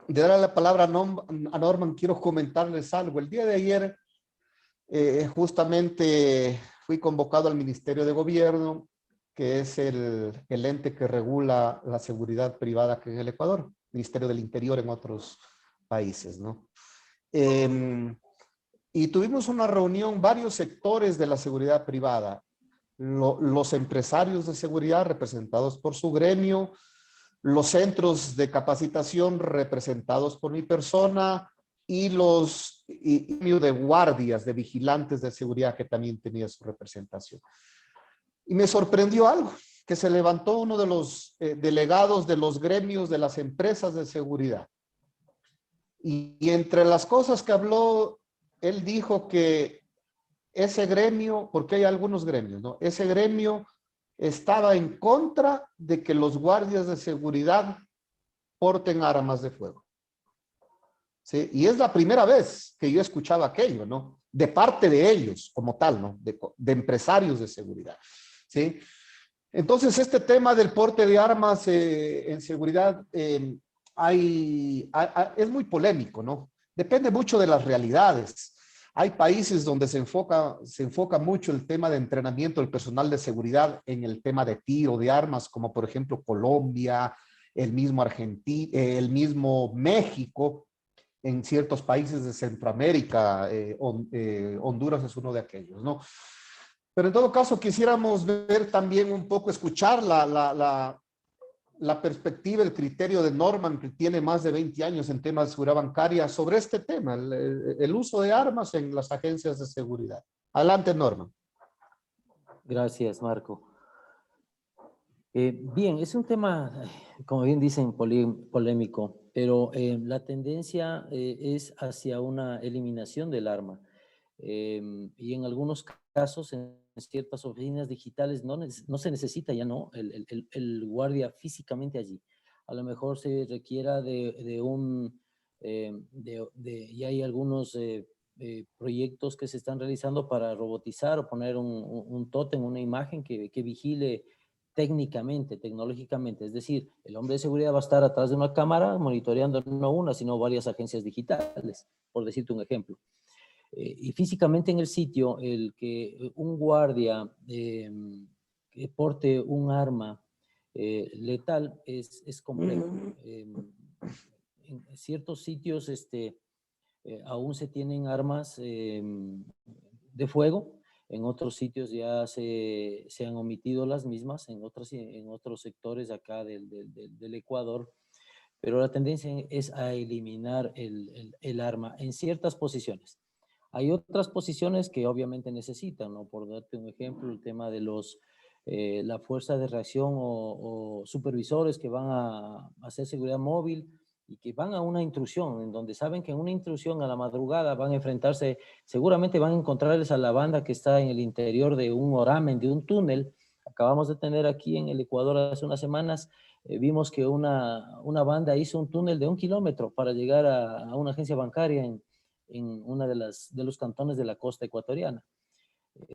de darle la palabra a Norman, quiero comentarles algo. El día de ayer, justamente fui convocado al Ministerio de Gobierno, que es el ente que regula la seguridad privada aquí en el Ecuador, Ministerio del Interior en otros países, ¿no? Y tuvimos una reunión, varios sectores de la seguridad privada, los empresarios de seguridad representados por su gremio, los centros de capacitación representados por mi persona y los de guardias, de vigilantes de seguridad que también tenía su representación. Y me sorprendió algo, que se levantó uno de los delegados de los gremios de las empresas de seguridad. Y entre las cosas que habló, él dijo que ese gremio, porque hay algunos gremios, ¿no? Ese gremio estaba en contra de que los guardias de seguridad porten armas de fuego. ¿Sí? Y es la primera vez que yo escuchaba aquello, ¿no? De parte de ellos, como tal, ¿no? De empresarios de seguridad. ¿Sí? Entonces, este tema del porte de armas en seguridad es muy polémico, ¿no? Depende mucho de las realidades. Hay países donde se enfoca mucho el tema de entrenamiento del personal de seguridad en el tema de tiro de armas, como por ejemplo Colombia, el mismo Argentina, el mismo México, en ciertos países de Centroamérica, Honduras es uno de aquellos, ¿no? Pero en todo caso quisiéramos ver también un poco, escuchar la perspectiva, el criterio de Norman, que tiene más de 20 años en temas de seguridad bancaria, sobre este tema, el uso de armas en las agencias de seguridad. Adelante, Norman. Gracias, Marco. Bien, es un tema, como bien dicen, polémico, pero la tendencia es hacia una eliminación del arma. Y en algunos casos, en ciertas oficinas digitales, no se necesita ya no el guardia físicamente allí. A lo mejor se requiera y hay algunos proyectos que se están realizando para robotizar o poner un tótem, una imagen que vigile técnicamente, tecnológicamente. Es decir, el hombre de seguridad va a estar atrás de una cámara monitoreando no una, sino varias agencias digitales, por decirte un ejemplo. Y físicamente en el sitio, el que un guardia que porte un arma letal es complejo. En ciertos sitios aún se tienen armas de fuego, en otros sitios ya se han omitido las mismas, en otros sectores acá del Ecuador, pero la tendencia es a eliminar el arma en ciertas posiciones. Hay otras posiciones que obviamente necesitan, ¿no? Por darte un ejemplo, el tema de la fuerza de reacción o supervisores que van a hacer seguridad móvil y que van a una intrusión, en donde saben que en una intrusión a la madrugada van a enfrentarse, seguramente van a encontrarles a la banda que está en el interior de un oramen, de un túnel. Acabamos de tener aquí en el Ecuador hace unas semanas, vimos que una banda hizo un túnel de 1 kilómetro para llegar a una agencia bancaria en una de los cantones de la costa ecuatoriana.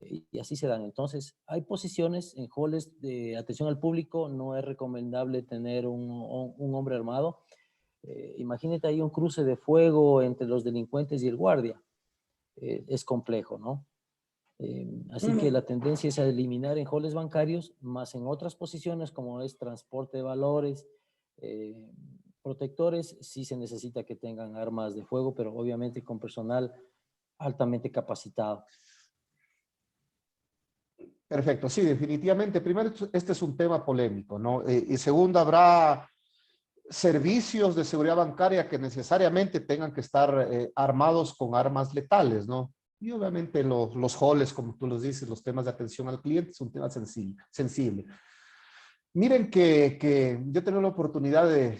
Y así se dan. Entonces, hay posiciones en halls de atención al público, no es recomendable tener un hombre armado. Imagínate ahí un cruce de fuego entre los delincuentes y el guardia. Es complejo, ¿no? Así que la tendencia es a eliminar en halls bancarios, más en otras posiciones como es transporte de valores, protectores, sí se necesita que tengan armas de fuego, pero obviamente con personal altamente capacitado. Perfecto, sí, definitivamente. Primero, este es un tema polémico, ¿no? Y segundo, habrá servicios de seguridad bancaria que necesariamente tengan que estar armados con armas letales, ¿no? Y obviamente los halls, como tú los dices, los temas de atención al cliente es un tema sensible. Miren que yo he tenido la oportunidad de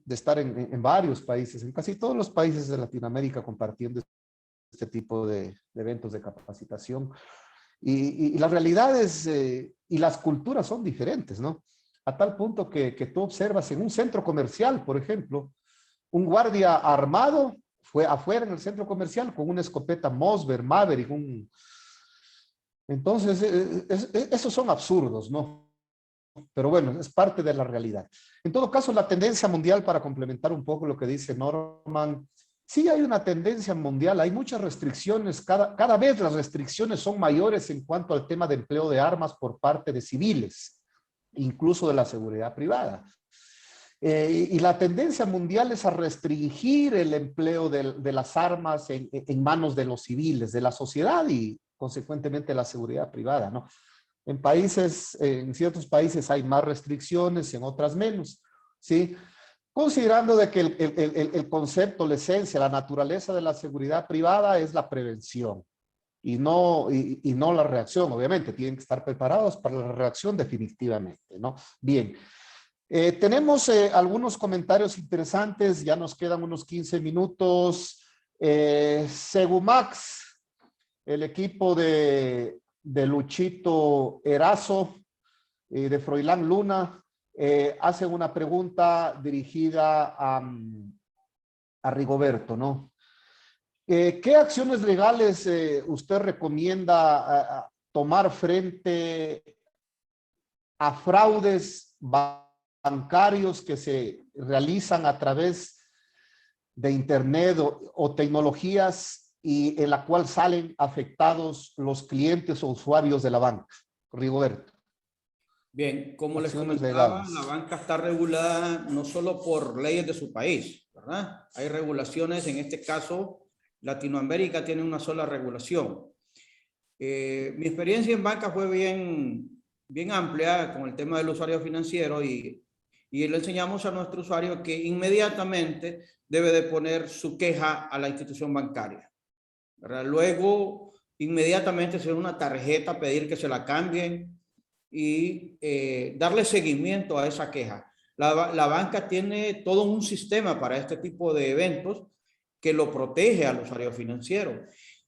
estar en varios países, en casi todos los países de Latinoamérica compartiendo este tipo de eventos de capacitación. Y las realidades y las culturas son diferentes, ¿no? A tal punto que tú observas en un centro comercial, por ejemplo, un guardia armado fue afuera en el centro comercial con una escopeta Mossberg, Maverick. Entonces, esos son absurdos, ¿no? Pero bueno, es parte de la realidad. En todo caso, la tendencia mundial, para complementar un poco lo que dice Norman, sí hay una tendencia mundial, hay muchas restricciones, cada vez las restricciones son mayores en cuanto al tema de empleo de armas por parte de civiles, incluso de la seguridad privada. Y la tendencia mundial es a restringir el empleo de las armas en manos de los civiles, de la sociedad y consecuentemente la seguridad privada, ¿no? En ciertos países hay más restricciones, en otras menos, ¿sí? Considerando de que el concepto, la esencia, la naturaleza de la seguridad privada es la prevención y no la reacción. Obviamente, tienen que estar preparados para la reacción definitivamente, ¿no? Bien, tenemos algunos comentarios interesantes, ya nos quedan unos 15 minutos. Segumax, el equipo de Luchito Erazo, de Froilán Luna, hacen una pregunta dirigida a Rigoberto, ¿no? ¿Qué acciones legales usted recomienda tomar frente a fraudes bancarios que se realizan a través de Internet o tecnologías y en la cual salen afectados los clientes o usuarios de la banca? Rigoberto. Bien, como les Acciones comentaba, legales. la banca está regulada no solo por leyes de su país, ¿verdad? Hay regulaciones, en este caso, Latinoamérica tiene una sola regulación. Mi experiencia en banca fue bien amplia con el tema del usuario financiero y le enseñamos a nuestro usuario que inmediatamente debe de poner su queja a la institución bancaria, ¿verdad? Luego, inmediatamente hacer una tarjeta, pedir que se la cambien y darle seguimiento a esa queja. La banca tiene todo un sistema para este tipo de eventos que lo protege al usuario financiero.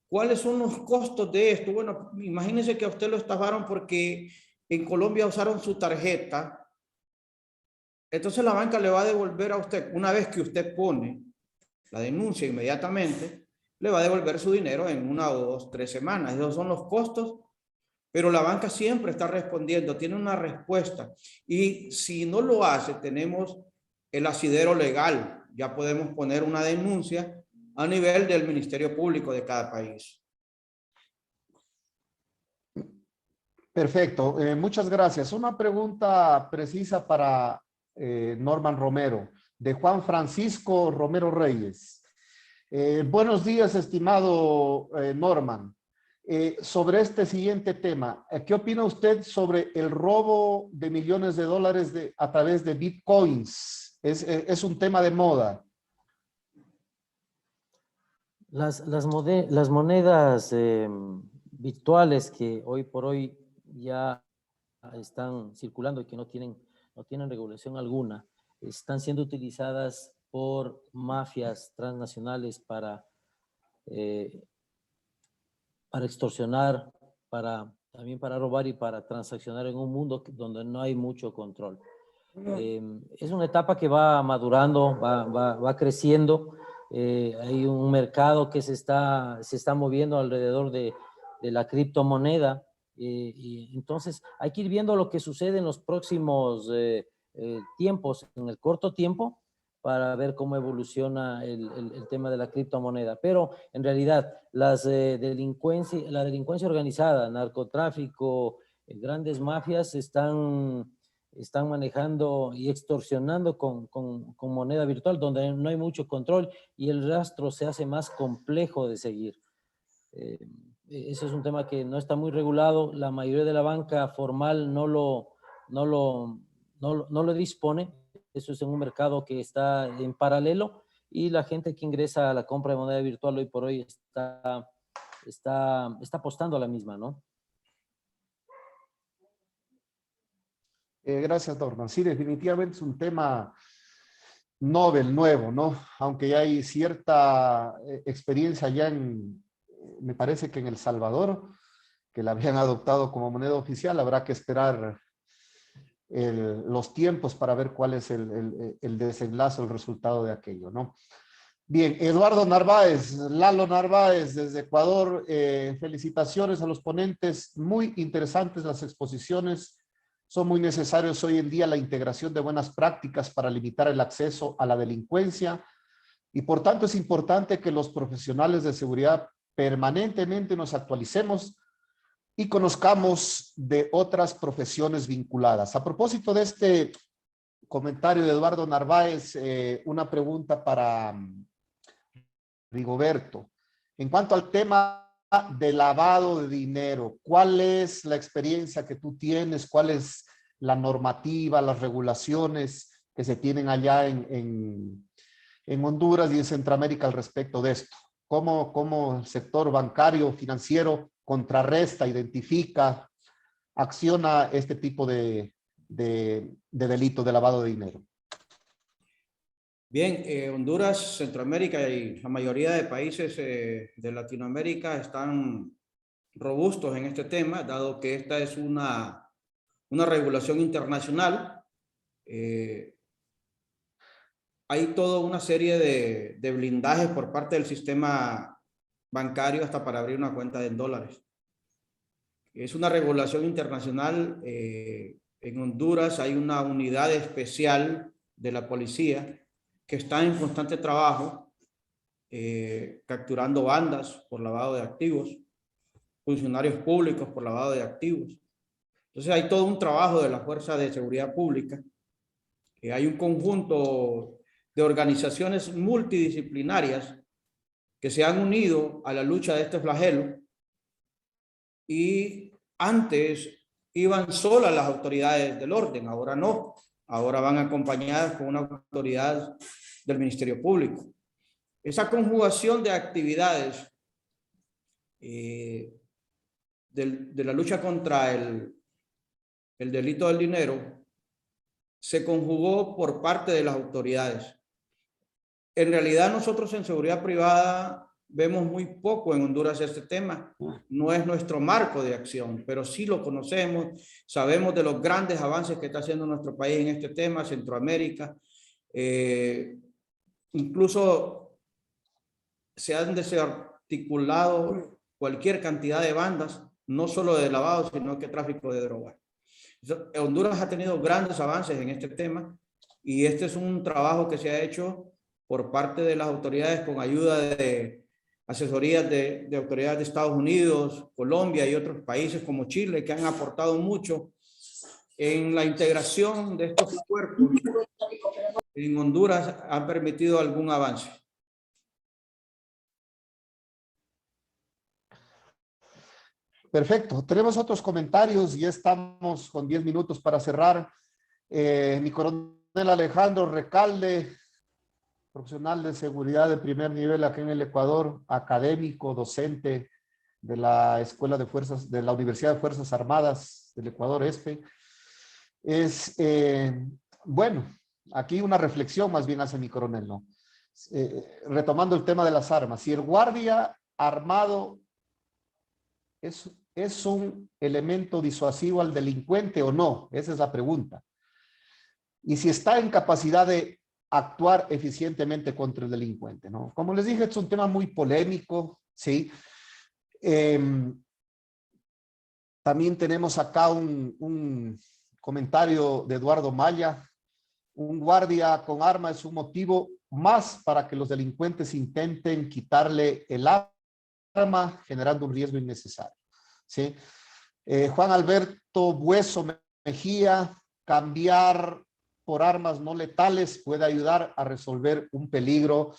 ¿Cuáles son los costos de esto? Bueno, imagínense que a usted lo estafaron porque en Colombia usaron su tarjeta. Entonces la banca le va a devolver a usted, una vez que usted pone la denuncia inmediatamente, le va a devolver su dinero en 1 o 2, 3 semanas. Esos son los costos. Pero la banca siempre está respondiendo, tiene una respuesta. Y si no lo hace, tenemos el asidero legal. Ya podemos poner una denuncia a nivel del Ministerio Público de cada país. Perfecto, muchas gracias. Una pregunta precisa para Norman Romero, de Juan Francisco Romero Reyes. Buenos días, estimado Norman. Sobre este siguiente tema, ¿qué opina usted sobre el robo de millones de dólares a través de bitcoins? Es un tema de moda. Las monedas virtuales que hoy por hoy ya están circulando y que no tienen regulación alguna, están siendo utilizadas por mafias transnacionales para extorsionar, también para robar y para transaccionar en un mundo donde no hay mucho control. Es una etapa que va madurando, va creciendo. Hay un mercado que se está moviendo alrededor de la criptomoneda. Y entonces hay que ir viendo lo que sucede en los próximos tiempos, en el corto tiempo, para ver cómo evoluciona el tema de la criptomoneda. Pero en realidad la delincuencia organizada, narcotráfico, grandes mafias están manejando y extorsionando con moneda virtual, donde no hay mucho control y el rastro se hace más complejo de seguir. Eso es un tema que no está muy regulado. La mayoría de la banca formal no lo dispone. Eso es en un mercado que está en paralelo, y la gente que ingresa a la compra de moneda virtual hoy por hoy está apostando a la misma, ¿no? Gracias, Dorman. Sí, definitivamente es un tema novel, nuevo, ¿no? Aunque ya hay cierta experiencia ya me parece que en El Salvador, que la habían adoptado como moneda oficial. Habrá que esperar los tiempos para ver cuál es el desenlace, el resultado de aquello, ¿no? Bien, Eduardo Narváez, Lalo Narváez desde Ecuador, felicitaciones a los ponentes, muy interesantes las exposiciones, son muy necesarios hoy en día la integración de buenas prácticas para limitar el acceso a la delincuencia, y por tanto es importante que los profesionales de seguridad permanentemente nos actualicemos y conozcamos de otras profesiones vinculadas. A propósito de este comentario de Eduardo Narváez, una pregunta para Rigoberto. En cuanto al tema de lavado de dinero, ¿cuál es la experiencia que tú tienes? ¿Cuál es la normativa, las regulaciones que se tienen allá en Honduras y en Centroamérica al respecto de esto? ¿Cómo el sector bancario, financiero contrarresta, identifica, acciona este tipo de delito de lavado de dinero? Bien, Honduras, Centroamérica y la mayoría de países de Latinoamérica están robustos en este tema, dado que esta es una regulación internacional. Hay toda una serie de blindajes por parte del sistema bancario hasta para abrir una cuenta en dólares. Es una regulación internacional. En Honduras hay una unidad especial de la policía que está en constante trabajo, capturando bandas por lavado de activos, funcionarios públicos por lavado de activos. Entonces hay todo un trabajo de la Fuerza de Seguridad Pública. Hay un conjunto de organizaciones multidisciplinarias que se han unido a la lucha de este flagelo, y antes iban solas las autoridades del orden, ahora no, ahora van acompañadas con una autoridad del Ministerio Público. Esa conjugación de actividades de la lucha contra el delito del dinero se conjugó por parte de las autoridades. En realidad nosotros en seguridad privada vemos muy poco en Honduras este tema. No es nuestro marco de acción, pero sí lo conocemos. Sabemos de los grandes avances que está haciendo nuestro país en este tema, Centroamérica. Incluso se han desarticulado cualquier cantidad de bandas, no solo de lavado, sino que tráfico de drogas. Honduras ha tenido grandes avances en este tema, y este es un trabajo que se ha hecho por parte de las autoridades con ayuda de asesorías de autoridades de Estados Unidos, Colombia y otros países como Chile, que han aportado mucho en la integración de estos cuerpos. En Honduras han permitido algún avance. Perfecto. Tenemos otros comentarios y estamos con 10 minutos para cerrar. Mi coronel Alejandro Recalde, profesional de seguridad de primer nivel aquí en el Ecuador, académico, docente de la Escuela de Fuerzas, de la Universidad de Fuerzas Armadas del Ecuador, ESPE. Bueno, aquí una reflexión más bien hace mi coronel, ¿no? Retomando el tema de las armas, si el guardia armado ¿es un elemento disuasivo al delincuente o no? Esa es la pregunta. Y si está en capacidad de actuar eficientemente contra el delincuente, ¿no? Como les dije, es un tema muy polémico, ¿sí? También tenemos acá un comentario de Eduardo Maya. Un guardia con arma es un motivo más para que los delincuentes intenten quitarle el arma, generando un riesgo innecesario. ¿Sí? Juan Alberto Bueso Mejía, cambiar por armas no letales puede ayudar a resolver un peligro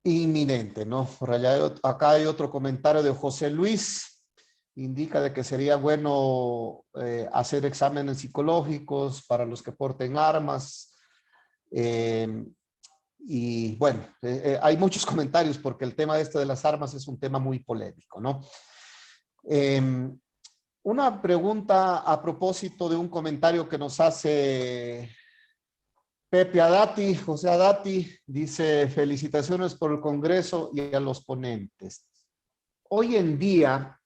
inminente, ¿no? Por allá, acá hay otro comentario de José Luis, indica de que sería bueno hacer exámenes psicológicos para los que porten armas. Y bueno, hay muchos comentarios porque el tema este de las armas es un tema muy polémico, ¿no? Una pregunta a propósito de un comentario que nos hace Pepe Adati, José Adati, dice: felicitaciones por el Congreso y a los ponentes. Hoy en día,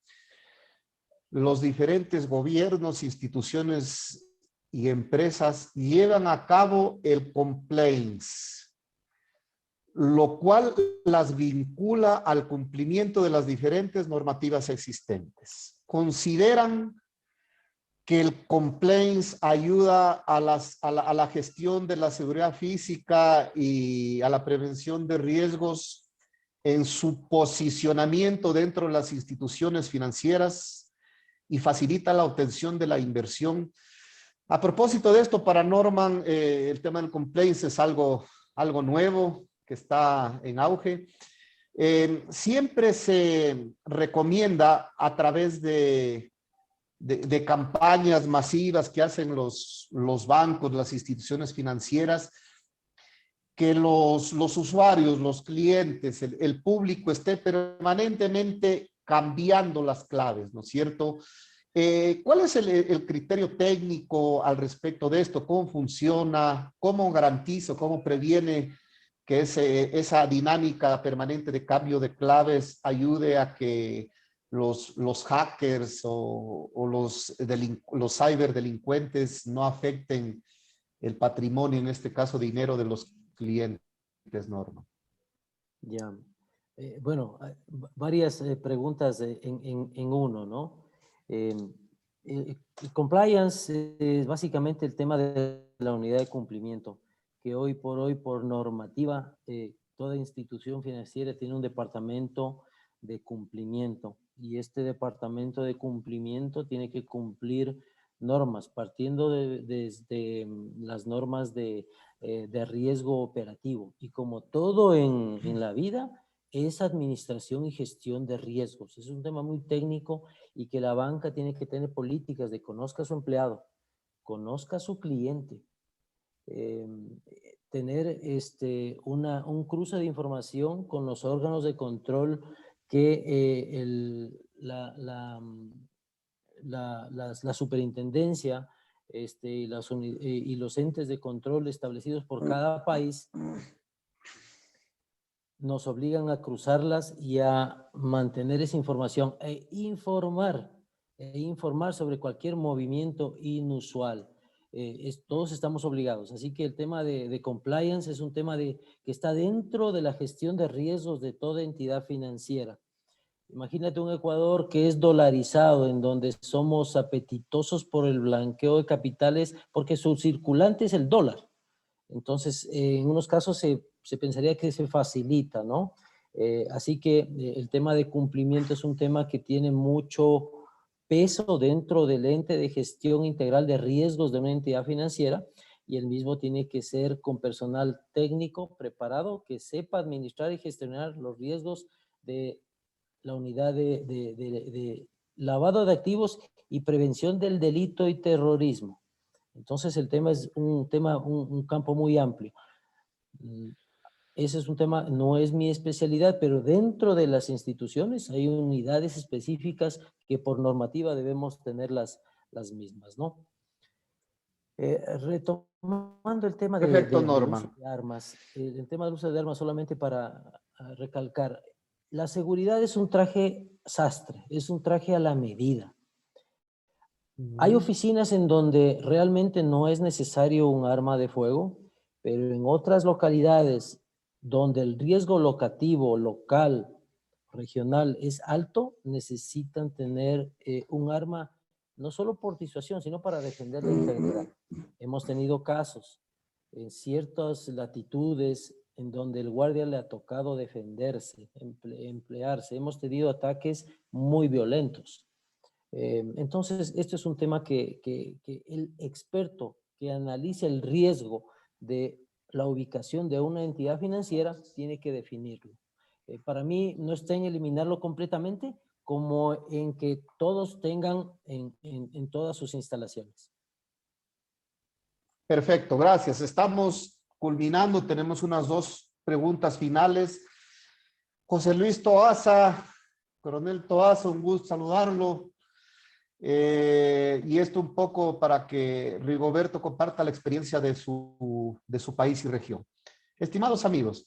los diferentes gobiernos, instituciones y empresas llevan a cabo el compliance, lo cual las vincula al cumplimiento de las diferentes normativas existentes. ¿Consideran que el compliance ayuda a la gestión de la seguridad física y a la prevención de riesgos en su posicionamiento dentro de las instituciones financieras y facilita la obtención de la inversión? A propósito de esto, para Norman, el tema del compliance es algo nuevo que está en auge. Siempre se recomienda a través de campañas masivas que hacen los bancos, las instituciones financieras, que los usuarios, los clientes, el público esté permanentemente cambiando las claves, ¿no es cierto? ¿Cuál es el criterio técnico al respecto de esto? ¿Cómo funciona? ¿Cómo garantizo? ¿Cómo previene que esa dinámica permanente de cambio de claves ayude a que los hackers o los ciberdelincuentes no afecten el patrimonio, en este caso dinero de los clientes, Norma? Ya. Bueno, varias preguntas en uno, ¿no? Compliance es básicamente el tema de la unidad de cumplimiento, que hoy por normativa, toda institución financiera tiene un departamento de cumplimiento, y este departamento de cumplimiento tiene que cumplir normas, partiendo desde las normas de riesgo operativo. Y como todo en la vida, es administración y gestión de riesgos. Es un tema muy técnico y que la banca tiene que tener políticas de conozca a su empleado, conozca a su cliente, tener un cruce de información con los órganos de control que la superintendencia y los entes de control establecidos por cada país nos obligan a cruzarlas y a mantener esa información e informar sobre cualquier movimiento inusual. Todos estamos obligados. Así que el tema de compliance es un tema que está dentro de la gestión de riesgos de toda entidad financiera. Imagínate un Ecuador que es dolarizado, en donde somos apetitosos por el blanqueo de capitales porque su circulante es el dólar. Entonces, en unos casos se pensaría que se facilita, ¿no? Así que el tema de cumplimiento es un tema que tiene mucho peso dentro del ente de gestión integral de riesgos de una entidad financiera, y el mismo tiene que ser con personal técnico preparado que sepa administrar y gestionar los riesgos de la unidad de lavado de activos y prevención del delito y terrorismo. Entonces el tema es un campo muy amplio. Ese es un tema, no es mi especialidad, pero dentro de las instituciones hay unidades específicas que por normativa debemos tener las mismas, ¿no? Retomando el tema del uso de armas, el tema del uso de armas, solamente para recalcar, la seguridad es un traje sastre, es un traje a la medida. Hay oficinas en donde realmente no es necesario un arma de fuego, pero en otras localidades donde el riesgo locativo, local, regional es alto, necesitan tener un arma no solo por disuasión, sino para defender la integridad. Hemos tenido casos en ciertas latitudes en donde el guardia le ha tocado defenderse, emplearse. Hemos tenido ataques muy violentos. Entonces, esto es un tema que el experto que analice el riesgo de la ubicación de una entidad financiera tiene que definirlo. Para mí no está en eliminarlo completamente, como en que todos tengan en todas sus instalaciones. Perfecto, gracias. Estamos culminando, tenemos unas 2 preguntas finales. José Luis Toaza, coronel Toaza, un gusto saludarlo. Y esto un poco para que Rigoberto comparta la experiencia de su país y región. Estimados amigos,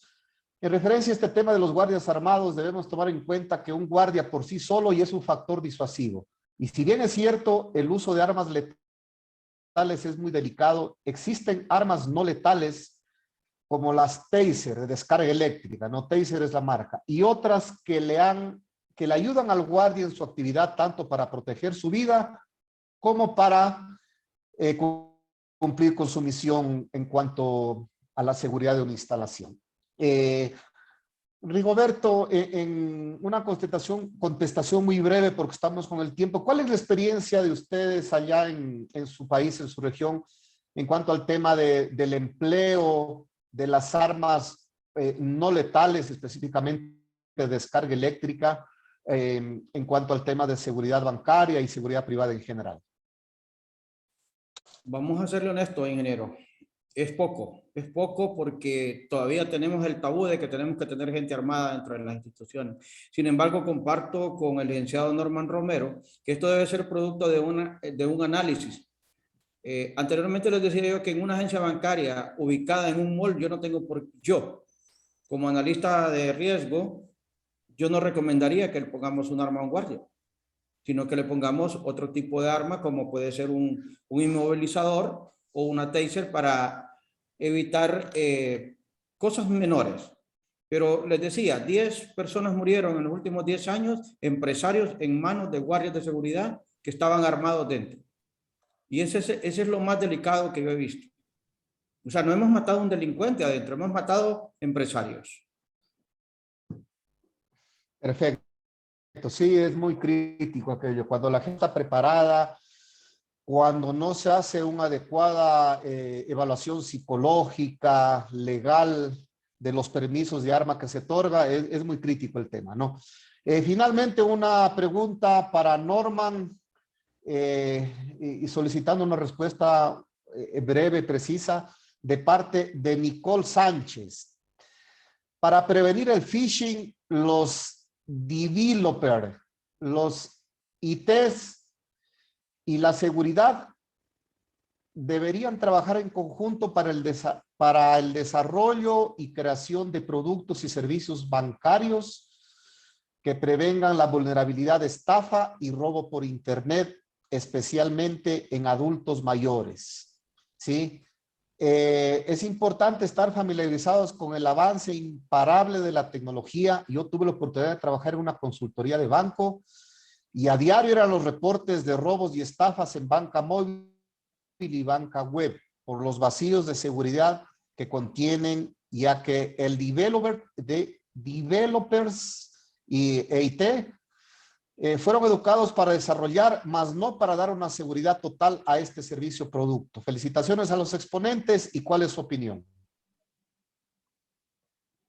en referencia a este tema de los guardias armados, debemos tomar en cuenta que un guardia por sí solo ya es un factor disuasivo. Y si bien es cierto, el uso de armas letales es muy delicado, existen armas no letales como las taser de descarga eléctrica, no taser es la marca, y otras que le ayudan al guardia en su actividad tanto para proteger su vida como para cumplir con su misión en cuanto a la seguridad de una instalación. Rigoberto, en una contestación muy breve porque estamos con el tiempo, ¿cuál es la experiencia de ustedes allá en su país, en su región, en cuanto al tema del empleo de las armas no letales, específicamente de descarga eléctrica, en cuanto al tema de seguridad bancaria y seguridad privada en general? Vamos a serle honestos, ingeniero. Es poco porque todavía tenemos el tabú de que tenemos que tener gente armada dentro de las instituciones. Sin embargo, comparto con el licenciado Norman Romero que esto debe ser producto de un análisis. Anteriormente les decía yo que en una agencia bancaria ubicada en un mall, yo como analista de riesgo, yo no recomendaría que le pongamos un arma a un guardia, sino que le pongamos otro tipo de arma, como puede ser un inmovilizador o una taser para evitar cosas menores. Pero les decía, 10 personas murieron en los últimos 10 años, empresarios en manos de guardias de seguridad que estaban armados dentro. Y ese es lo más delicado que yo he visto. O sea, no hemos matado a un delincuente adentro, hemos matado empresarios. Perfecto. Sí, es muy crítico aquello. Cuando la gente está preparada, cuando no se hace una adecuada evaluación psicológica, legal, de los permisos de arma que se otorga, es muy crítico el tema, ¿no? Finalmente, una pregunta para Norman, y solicitando una respuesta breve, precisa, de parte de Nicole Sánchez. Para prevenir el phishing, los developers, los ITs y la seguridad deberían trabajar en conjunto para el desarrollo y creación de productos y servicios bancarios que prevengan la vulnerabilidad de estafa y robo por internet, especialmente en adultos mayores, ¿sí? Es importante estar familiarizados con el avance imparable de la tecnología. Yo tuve la oportunidad de trabajar en una consultoría de banco y a diario eran los reportes de robos y estafas en banca móvil y banca web por los vacíos de seguridad que contienen, ya que el developers y EIT fueron educados para desarrollar, más no para dar una seguridad total a este servicio o producto. Felicitaciones a los exponentes y ¿cuál es su opinión?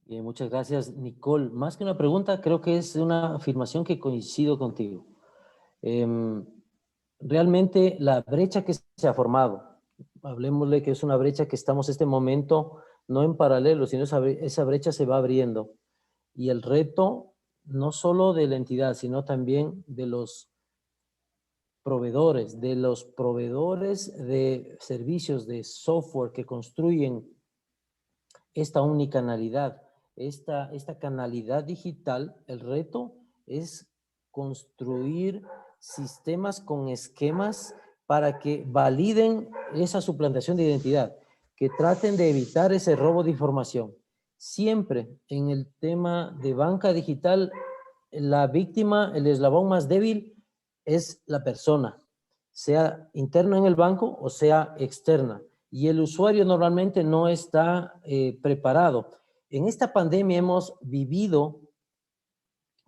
Bien, muchas gracias, Nicole. Más que una pregunta, creo que es una afirmación que coincido contigo. Realmente la brecha que se ha formado, hablemosle que es una brecha que estamos en este momento no en paralelo, sino esa brecha se va abriendo. Y el reto no solo de la entidad, sino también de los proveedores de servicios de software que construyen esta unicanalidad, esta canalidad digital. El reto es construir sistemas con esquemas para que validen esa suplantación de identidad, que traten de evitar ese robo de información. Siempre en el tema de banca digital la víctima, el eslabón más débil es la persona, sea interna en el banco o sea externa. Y el usuario normalmente no está preparado. En esta pandemia hemos vivido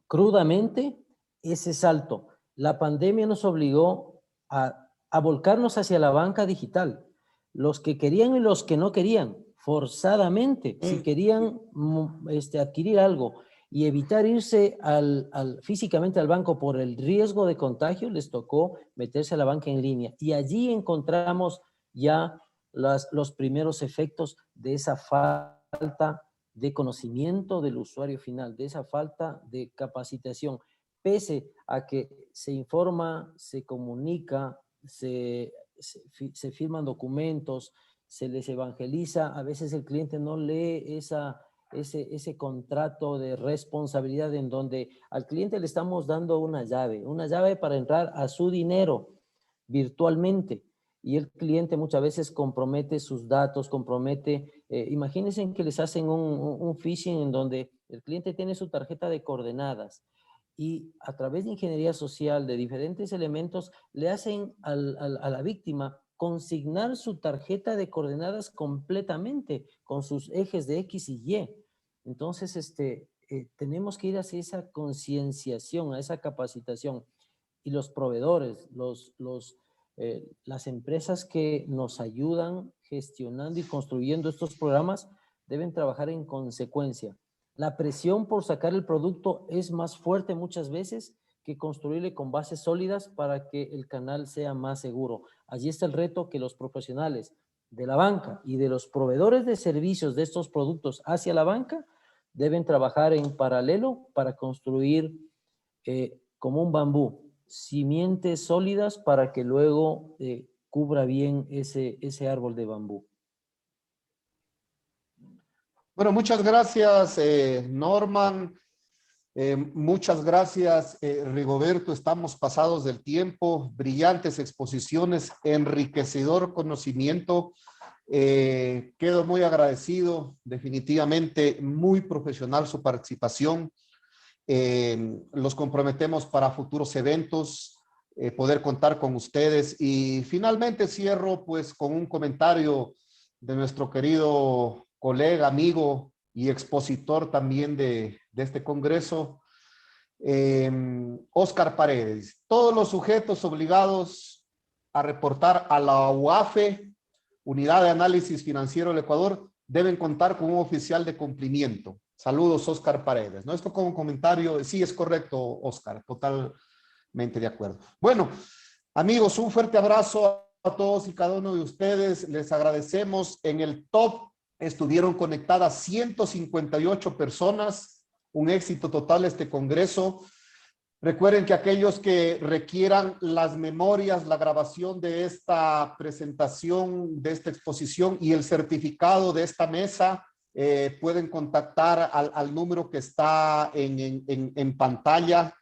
crudamente ese salto. La pandemia nos obligó a volcarnos hacia la banca digital. Los que querían y los que no querían, forzadamente, si querían adquirir algo y evitar irse físicamente al banco por el riesgo de contagio, les tocó meterse a la banca en línea. Y allí encontramos ya los primeros efectos de esa falta de conocimiento del usuario final, de esa falta de capacitación. Pese a que se informa, se comunica, se firman documentos, se les evangeliza, a veces el cliente no lee ese contrato de responsabilidad en donde al cliente le estamos dando una llave para entrar a su dinero virtualmente. Y el cliente muchas veces compromete sus datos, imagínense que les hacen un phishing en donde el cliente tiene su tarjeta de coordenadas y a través de ingeniería social, de diferentes elementos, le hacen a la víctima consignar su tarjeta de coordenadas completamente con sus ejes de X y Y. Entonces, tenemos que ir hacia esa concienciación, a esa capacitación. Y los proveedores, las empresas que nos ayudan gestionando y construyendo estos programas deben trabajar en consecuencia. La presión por sacar el producto es más fuerte muchas veces que construirle con bases sólidas para que el canal sea más seguro. Allí está el reto que los profesionales de la banca y de los proveedores de servicios de estos productos hacia la banca deben trabajar en paralelo para construir como un bambú, simientes sólidas para que luego cubra bien ese árbol de bambú. Bueno, muchas gracias, Norman. Muchas gracias, Rigoberto. Estamos pasados del tiempo. Brillantes exposiciones, enriquecedor conocimiento. Quedo muy agradecido. Definitivamente muy profesional su participación. Los comprometemos para futuros eventos, poder contar con ustedes. Y finalmente cierro pues con un comentario de nuestro querido colega, amigo y expositor también de este congreso, Oscar Paredes. Todos los sujetos obligados a reportar a la UAFE, Unidad de Análisis Financiero del Ecuador, deben contar con un oficial de cumplimiento. Saludos, Oscar Paredes. ¿No? Esto como comentario, sí es correcto, Oscar, totalmente de acuerdo. Bueno, amigos, un fuerte abrazo a todos y cada uno de ustedes. Les agradecemos. En el top estuvieron conectadas 158 personas, un éxito total este congreso. Recuerden que aquellos que requieran las memorias, la grabación de esta presentación, de esta exposición y el certificado de esta mesa, pueden contactar al número que está en pantalla.